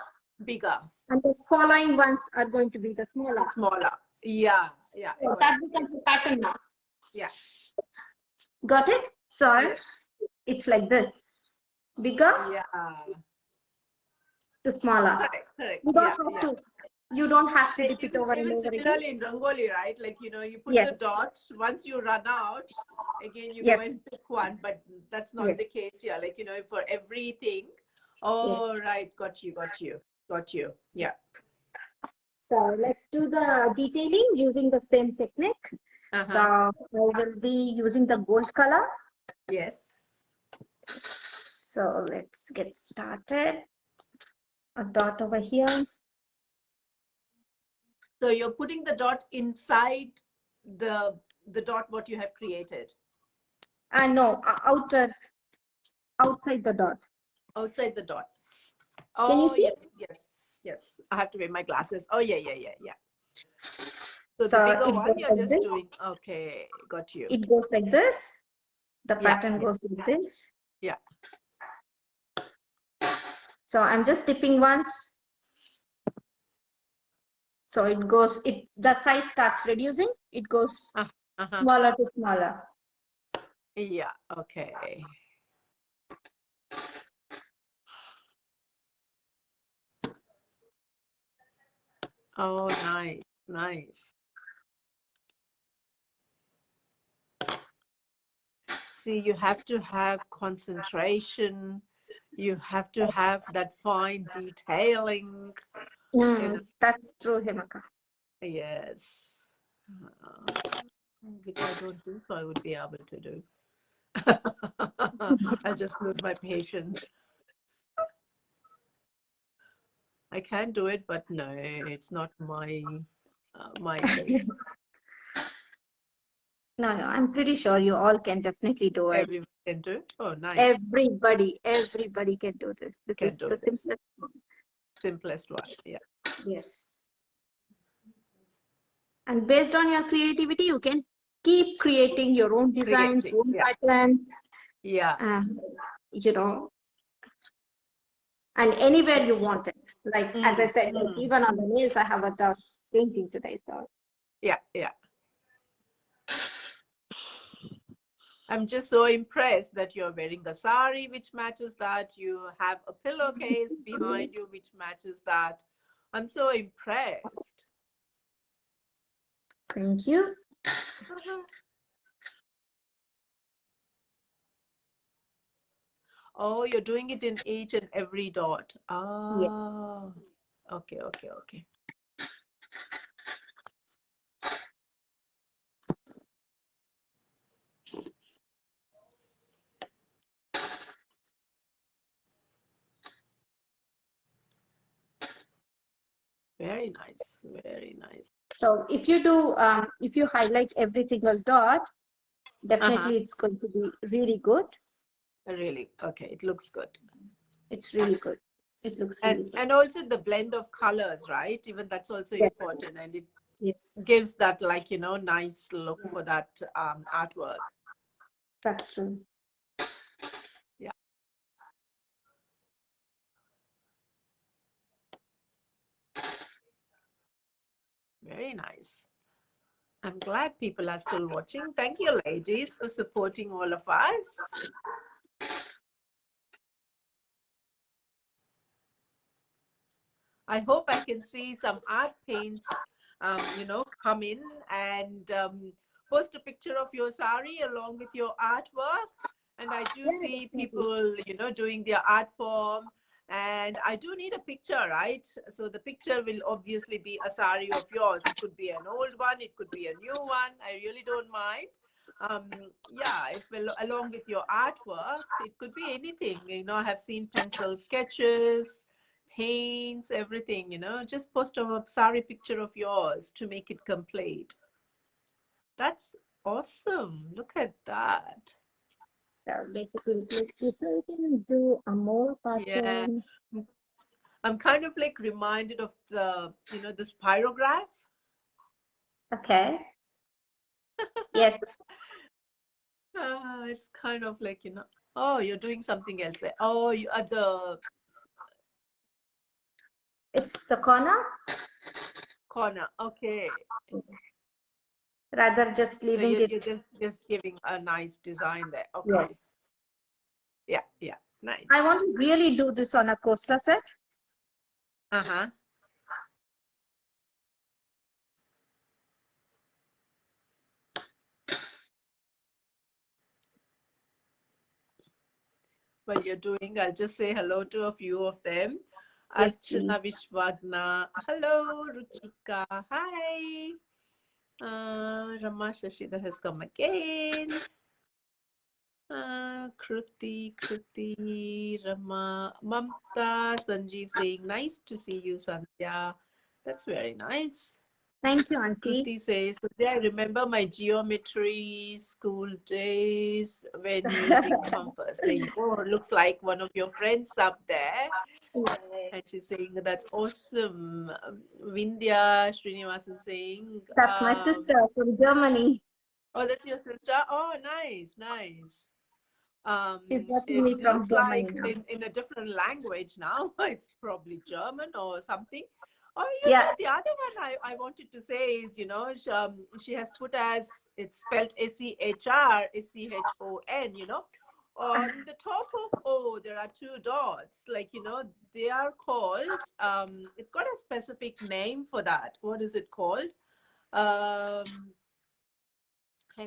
bigger, and the following ones are going to be the smaller. smaller. Yeah. Yeah. I So got that it. becomes the pattern now. Yeah. Got it? So Yes. it's like this. Bigger Yeah. to smaller. Correct. Correct. You don't Yeah. have Yeah. to you don't have to dip it Even over and even over again. similarly in Rangoli, right? Like, you put the Yes. dot. Once you run out, again you go Yes. and pick one. But that's not the Yes. case here. Like, for everything. Yes. Oh, right. Got you. Got you. Got you. Yeah. So let's do the detailing using the same technique. So Uh-huh. I will be using the gold color. Yes. So let's get started. A dot over here. So you're putting the dot inside the dot what you have created. And no, outside the dot. Outside the dot. Can you Oh, see? yes, yes, yes. I have to wear my glasses. Oh, yeah, yeah, yeah, yeah. So the So bigger it one, goes you're like just this. doing. Okay, got you. It goes like this. The Yeah, pattern yeah, goes like this. yeah. So I'm just dipping once. So it goes, the size starts reducing. It goes Uh-huh. smaller to smaller. Yeah, okay. Oh, nice, nice. See, you have to have concentration. You have to have that fine detailing. That's true, Himaka. Yes. Which I don't think so I would be able to do. I'll just lose my patience. I can do it, but no, it's not my thing. No, I'm pretty sure you all can definitely do it. Everyone can do it. Oh, nice. Everybody can do this. This Can is do the this. simplest one. Simplest one. Yeah. Yes. And based on your creativity, you can keep creating your own designs, Creating. own Yeah. patterns, Yeah. you know, and anywhere you want it. Like, as I said, like, Mm. even on the nails, I have a tough painting today. So, Yeah. Yeah. I'm just so impressed that you're wearing a sari, which matches that. You have a pillowcase behind you, which matches that. I'm so impressed. Thank you. Oh, you're doing it in each and every dot. Yes. Ah, okay, okay, okay. Very nice, very nice. So if you do, if you highlight every single dot, definitely it's going to be really good. Really, okay, it looks good. It's really good. It looks really good. And also the blend of colors, right? Even that's also Yes. important, and it Yes, gives that, like, you know, nice look for that artwork. that's true. Yeah. Very nice. I'm glad people are still watching. Thank you, ladies, for supporting all of us. I hope I can see some art paints, you know, come in and post a picture of your sari along with your artwork. And I do see people, you know, doing their art form. And I do need a picture, right? So the picture will obviously be a sari of yours. It could be an old one. It could be a new one. I really don't mind. Yeah, if along with your artwork, it could be anything. You know, I have seen pencil sketches, paints, everything, you know, just post a sari picture of yours to make it complete. That's awesome. Look at that. So basically, if you can do a more Yeah. pattern. I'm kind of like reminded of the, you know, the spirograph. Okay. Yes. It's kind of like, you know, oh, you're doing something else there. Oh, you are the It's the corner. corner. Okay. Rather just So leaving you're it. just giving a nice design there. Okay. Yes. Yeah, yeah. Nice. I want to really do this on a coaster set. Uh-huh. While you're doing, I'll just say hello to a few of them. Yes, Archana Vishwagna. Hello, Ruchika. Hi. Rama Shashida has come again. Kruti, Rama, Mamta, Sanjeev saying, nice to see you, Sandhya. That's very nice. Thank you, Auntie. Kruti says, I remember my geometry school days when using compass. There you go. Looks like one of your friends up there. Yes. And she's saying, that's awesome. Vindhya Srinivasan saying, That's my sister from Germany. oh, that's your sister? Oh, nice, nice. She's watching me It from looks like Germany now. in a different language now. It's probably German or something. Oh, you Yeah. know, the other one I wanted to say is, you know, she has put as, it's spelled SCHRSCHON, you know. On the top of O, there are two dots. Like, you know, they are called, it's got a specific name for that. What is it called? Hang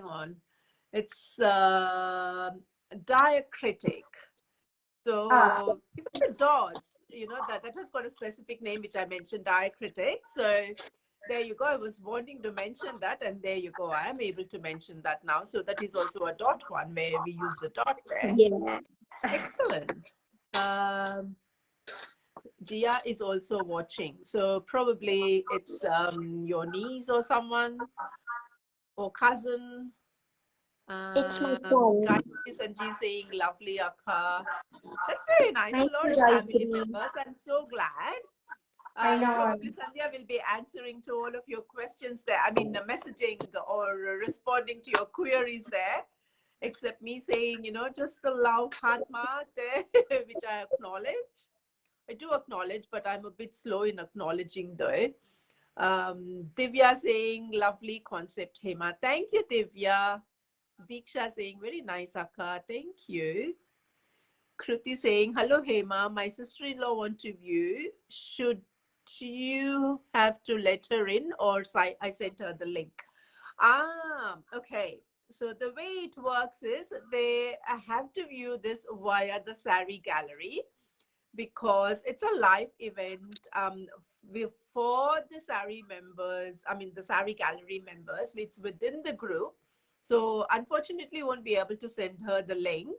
on. It's diacritic. So it's the dots, you know, that has got a specific name, which I mentioned, diacritic. So there you go. I was wanting to mention that, and there you go. I am able to mention that now. So that is also a dot one where we use the dot there. Yeah. Excellent. Gia is also watching. So probably it's your niece or someone or cousin. It's my phone. Gayatri Sanjeev saying, lovely Akka. That's very nice. Thank A lot you, of family Gayatri. members. I'm so glad. I know. Probably Sandhya will be answering to all of your questions there. I mean, messaging or responding to your queries there. Except me saying, you know, just the love heart mark there, which I acknowledge. I do acknowledge, but I'm a bit slow in acknowledging though. Divya saying, lovely concept, Hema. Thank you, Divya. Diksha saying, very nice, Akka. Thank you. Kruti saying, hello, Hema. My sister-in-law want to view. Should you have to let her in, or I sent her the link? Okay. So the way it works is they have to view this via the Sari gallery, because it's a live event for the Sari members, I mean the Sari gallery members, it's within the group. So unfortunately won't be able to send her the link,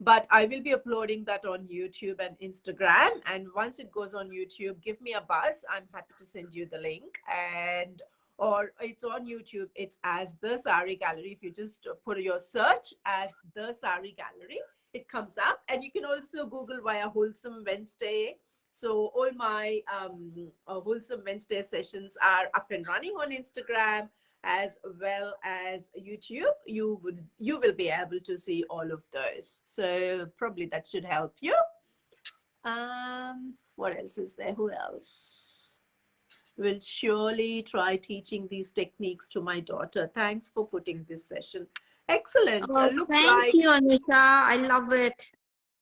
but I will be uploading that on YouTube and Instagram. And once it goes on YouTube, give me a buzz. I'm happy to send you the link. And or it's on YouTube, it's as the Sari gallery. If you just put your search as the Sari gallery, it comes up. And you can also Google via Wholesome Wednesday. So all my Wholesome Wednesday sessions are up and running on Instagram as well as YouTube. You will be able to see all of those. So probably that should help you. What else is there? Who else? Will surely try teaching these techniques to my daughter. Thanks for putting this session. Excellent. Oh, Looks thank like you, Anisha. I love it.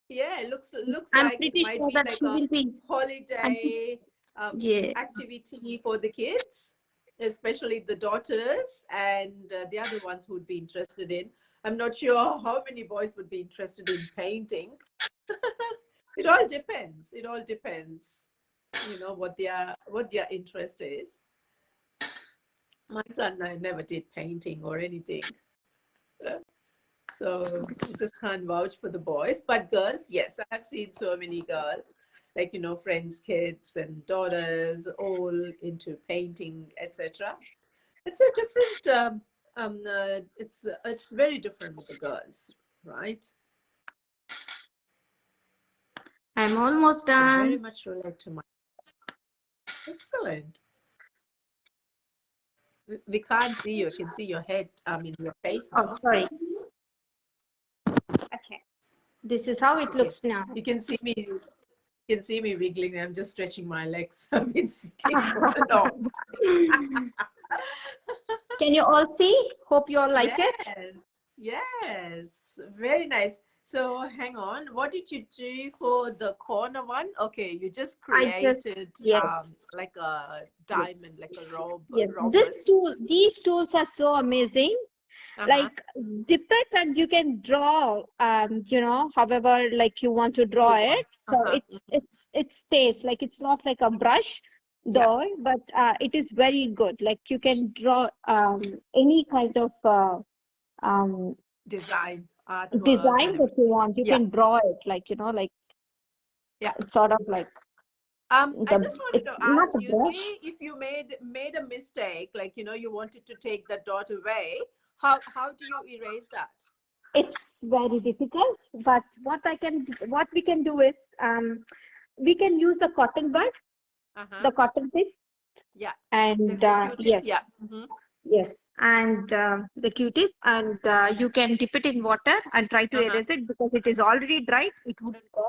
yeah, looks I'm like it pretty might sure be that like she a will be. holiday Yeah. activity for the kids, especially the daughters and the other ones who would be interested in. I'm not sure how many boys would be interested in painting. It all depends. It all depends. You know what their interest is. My son never did painting or anything. So I just can't vouch for the boys. But girls, yes, I have seen so many girls, like, you know, friends, kids and daughters, all into painting, etc. It's a different, it's very different with the girls, right? I'm almost Can very done. much relate to my. Excellent. We can't see you. I can see your head, your face Oh, now. sorry. Okay. This is how it Okay. looks now. You can see me. You can see me wiggling. I'm just stretching my legs. I've been sitting for long. Can you all see? Hope you all like it. Yes, very nice. So hang on, what did you do for the corner one? Okay, you just I just, created yes, like a diamond, yes, like a rob yes. rhombus. These tools are so amazing. Uh-huh. Like dip it and you can draw, however, like you want to draw You it. want. So Uh-huh. it stays like it's not like a brush Yeah. though, but it is very good. Like you can draw any kind of um Design, artwork, and design that you everything. want. You Yeah. can draw it like, like Yeah. it's sort of like I just wanted it's to not ask a you, brush. say if you made a mistake, like, you know, you wanted to take the dot away, how do you erase that? It's very difficult, but what we can do is we can use the cotton bud, Uh-huh. the cotton tip, Yeah. and The Q-tip, yeah. yes, Mm-hmm. yes, and the Q-tip, and you can dip it in water and try to Uh-huh. erase it because it is already dry. It wouldn't go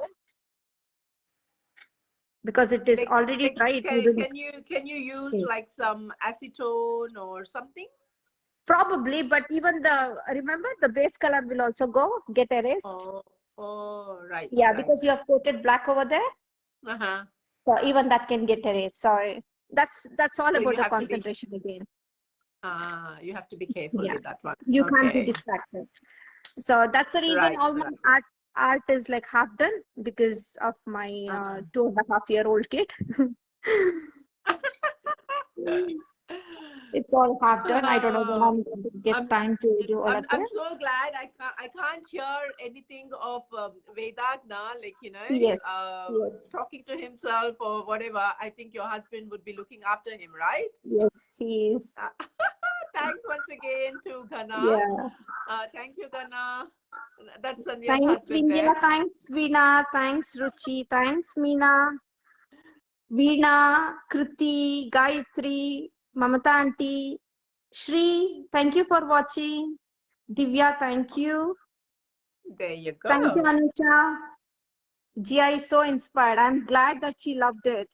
because it is already Like dry. It wouldn't can you use stay. like some acetone or something? Probably, but even remember the base color will also get erased. Oh, oh, right, Yeah, right. because you have coated black over there, Uh-huh. so even that can get erased. So that's all So about the concentration again. you have to be careful Yeah, with that one. you can't be Okay. distracted. So that's the reason Right, all my right. art is like half done because of my Uh-huh. 2.5-year-old kid. It's all half done. I don't know when Uh, I'm going to get I'm time to do all of I'm that. so glad I can't hear anything of Vedak now, like, you know, Yes, yes, talking to himself or whatever. I think your husband would be looking after him, right? yes, he is. Uh, Thanks once again to Ghana. Yeah. Thank you, Ghana. That's Sandhya's Thanks, husband Vindhya. there. Thanks, Veena. Thanks, Ruchi. Thanks, Meena. Veena, Kriti, Gayatri, Mamata Auntie, Shri. Thank you for watching. Divya, thank you. There you Thank you, go. Anusha. Jia is so inspired. I'm glad that she loved it.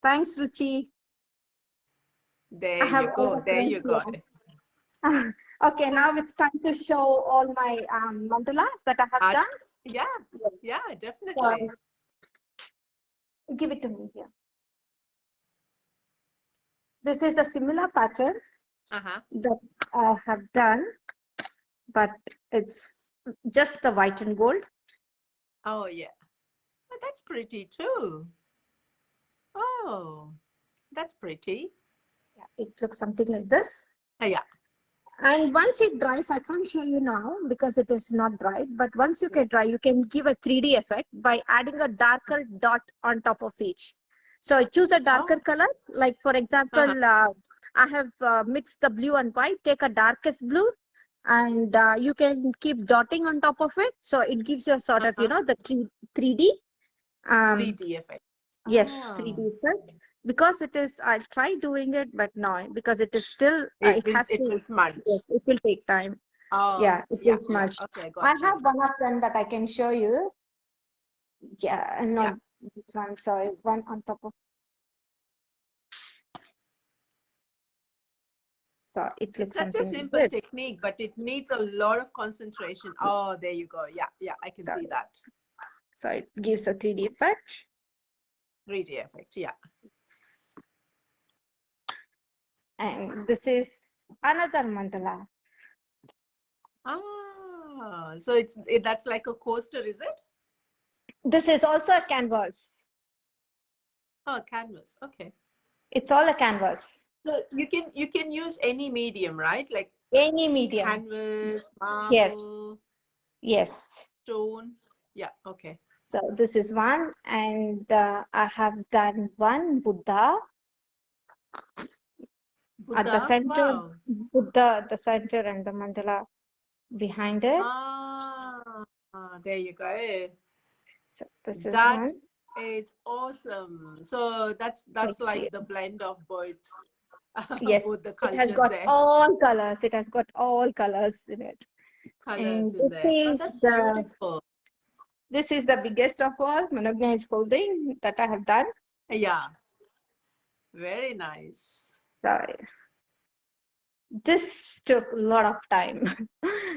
Thanks, Ruchi. There I have you all go. the There friends you go. here. Okay, now it's time to show all my mandalas that I have Art. done. Yeah, Yes. yeah, So, definitely. give it to me here. This is the similar pattern. that I have done, but it's just the white and gold. Oh, yeah. Oh, that's pretty too. Oh, that's pretty. Yeah, it looks something like this. Yeah. And once it dries, I can't show you now because it is not dried, but once you get dry, you can give a 3D effect by adding a darker dot on top of each. So choose a darker color, like for example, I have mixed the blue and white, take a darkest blue, and you can keep dotting on top of it. So it gives you a sort of, the 3D. 3D effect. Yes, 3D effect. Because it is, I'll try doing it, but no, because it is still, it has It to, will smudge. yes, it will take time. Oh, Yeah, it will smudge. Okay, I got you. have one of them that I can show you. Yeah, and not this one, sorry, one on top of. So it looks It's such a something simple like this. technique, but it needs a lot of concentration. Oh, there you go. Yeah, I can see that. So it gives a 3D effect. 3D effect, yeah. And this is another mandala. Ah, so that's like a coaster, is it? This is also a canvas. Oh, canvas. Okay. It's all a canvas. So you can use any medium, right? Like any medium. Canvas, Yes. marble, Yes. stone. Yeah. Okay. So this is one, and I have done one Buddha. At the center, wow. Buddha at the center, and the mandala behind it. There you go. So this is That one. is awesome. So that's Thank like you. the blend of both. Yes, both the it cultures has got there. all colors. It has got all colors in it. Colors And in there. Oh, that's beautiful. This is the biggest of all Manogna is holding that I have done. Yeah. Very nice. Sorry. This took a lot of time.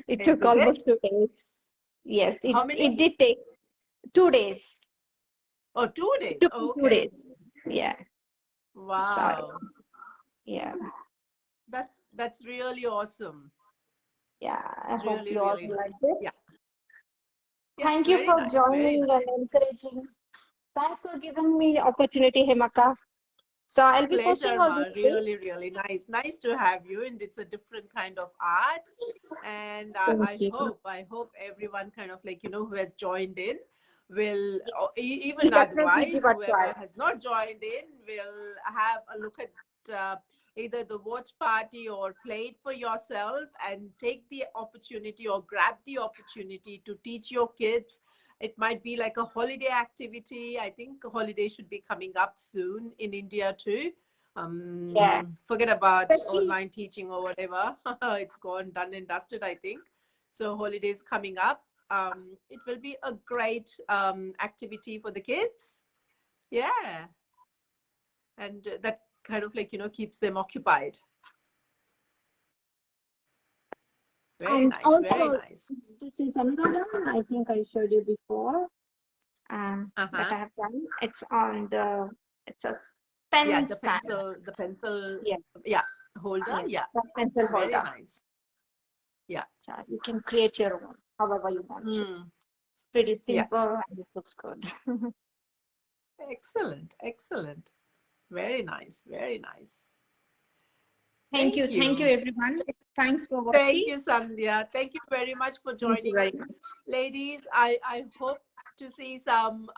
It took Did almost it? 2 days. Yes, How many? it did take 2 days. Oh, 2 days. It took Oh, 2 okay. days. Yeah. Wow. Sorry. Yeah. That's really awesome. Yeah. I hope Really, you all really liked it. Yeah. Thank you for joining and encouraging. Thanks for giving me the opportunity, Hemaka. So I'll be posting Pleasure, all Ma. these things. Really, really nice. Nice to have you. And it's a different kind of art. And I hope everyone kind of like, who has joined in will, or even Definitely otherwise, give a whoever try. has not joined in will have a look at either the watch party or play it for yourself and take the opportunity or grab the opportunity to teach your kids. It might be like a holiday activity. I think a holiday should be coming up soon in India too. Yeah. Forget about Especially, online teaching or whatever. It's gone, done and dusted, I think. So holidays coming up. It will be a great activity for the kids. Yeah. And that kind of like, keeps them occupied. Very and nice. also, Very nice. this is another one I think I showed you before. That I have done. It's on it's a pen Yeah, stand. the pencil, Yes. yeah, holder. Yes, Yeah, the pencil holder. very nice. Yeah. So you can create your own, however you want. It's pretty simple and it looks good. Excellent. Excellent. Very nice. Very nice. Thank you everyone. Thanks for watching. Thank you, Sandhya. Thank you very much for joining in. Ladies, I hope to see some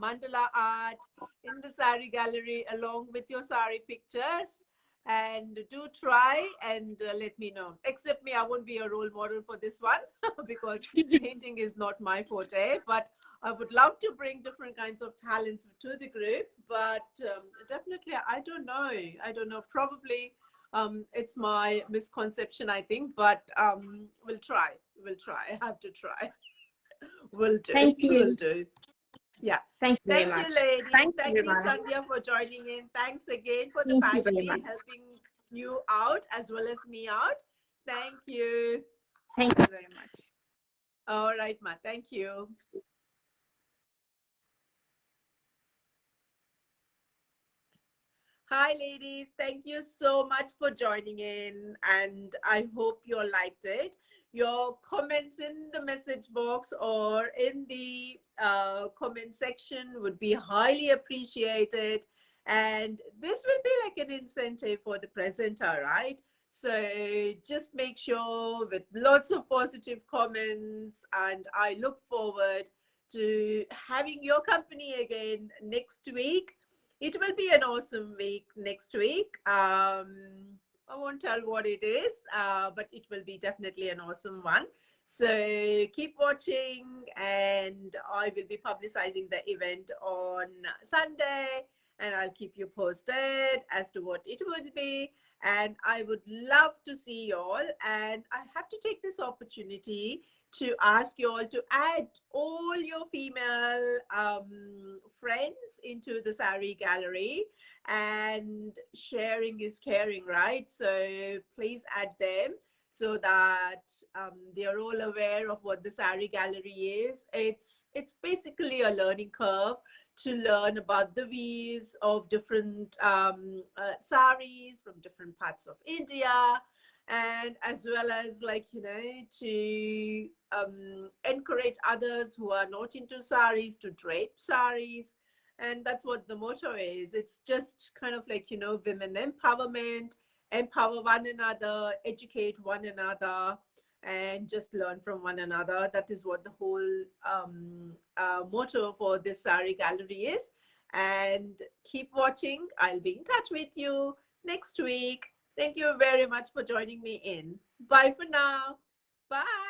mandala art in the sari gallery along with your sari pictures. And do try and let me know. Except me, I won't be a role model for this one because painting is not my forte. But I would love to bring different kinds of talents to the group. But definitely, I don't know. Probably it's my misconception, I think. But we'll try. I have to try. Will do. Thank you. Will do. Yeah. Thank you very much. You, ladies. Thank you, everyone. Sandhya, for joining in. Thanks again for the family helping you out as well as me out. Thank you. Thank you very much. All right, Ma. Thank you. Hi, ladies. Thank you so much for joining in, and I hope you all liked it. Your comments in the message box or in the comment section would be highly appreciated. And this will be like an incentive for the presenter, right? So just make sure with lots of positive comments, and I look forward to having your company again next week. It will be an awesome week next week. I won't tell what it is, but it will be definitely an awesome one. So keep watching, and I will be publicizing the event on Sunday, and I'll keep you posted as to what it would be. And I would love to see you all. And I have to take this opportunity to ask you all to add all your female friends into the Sari gallery, and sharing is caring, right? So please add them so that they are all aware of what the Sari gallery is. It's basically a learning curve to learn about the weaves of different saris from different parts of India, and as well as, like, to encourage others who are not into saris to drape saris. And that's what the motto is. It's just kind of like, women empowerment, empower one another, educate one another, and just learn from one another. That is what the whole motto for this sari gallery is. And keep watching. I'll be in touch with you next week. Thank you very much for joining me in. Bye for now. Bye.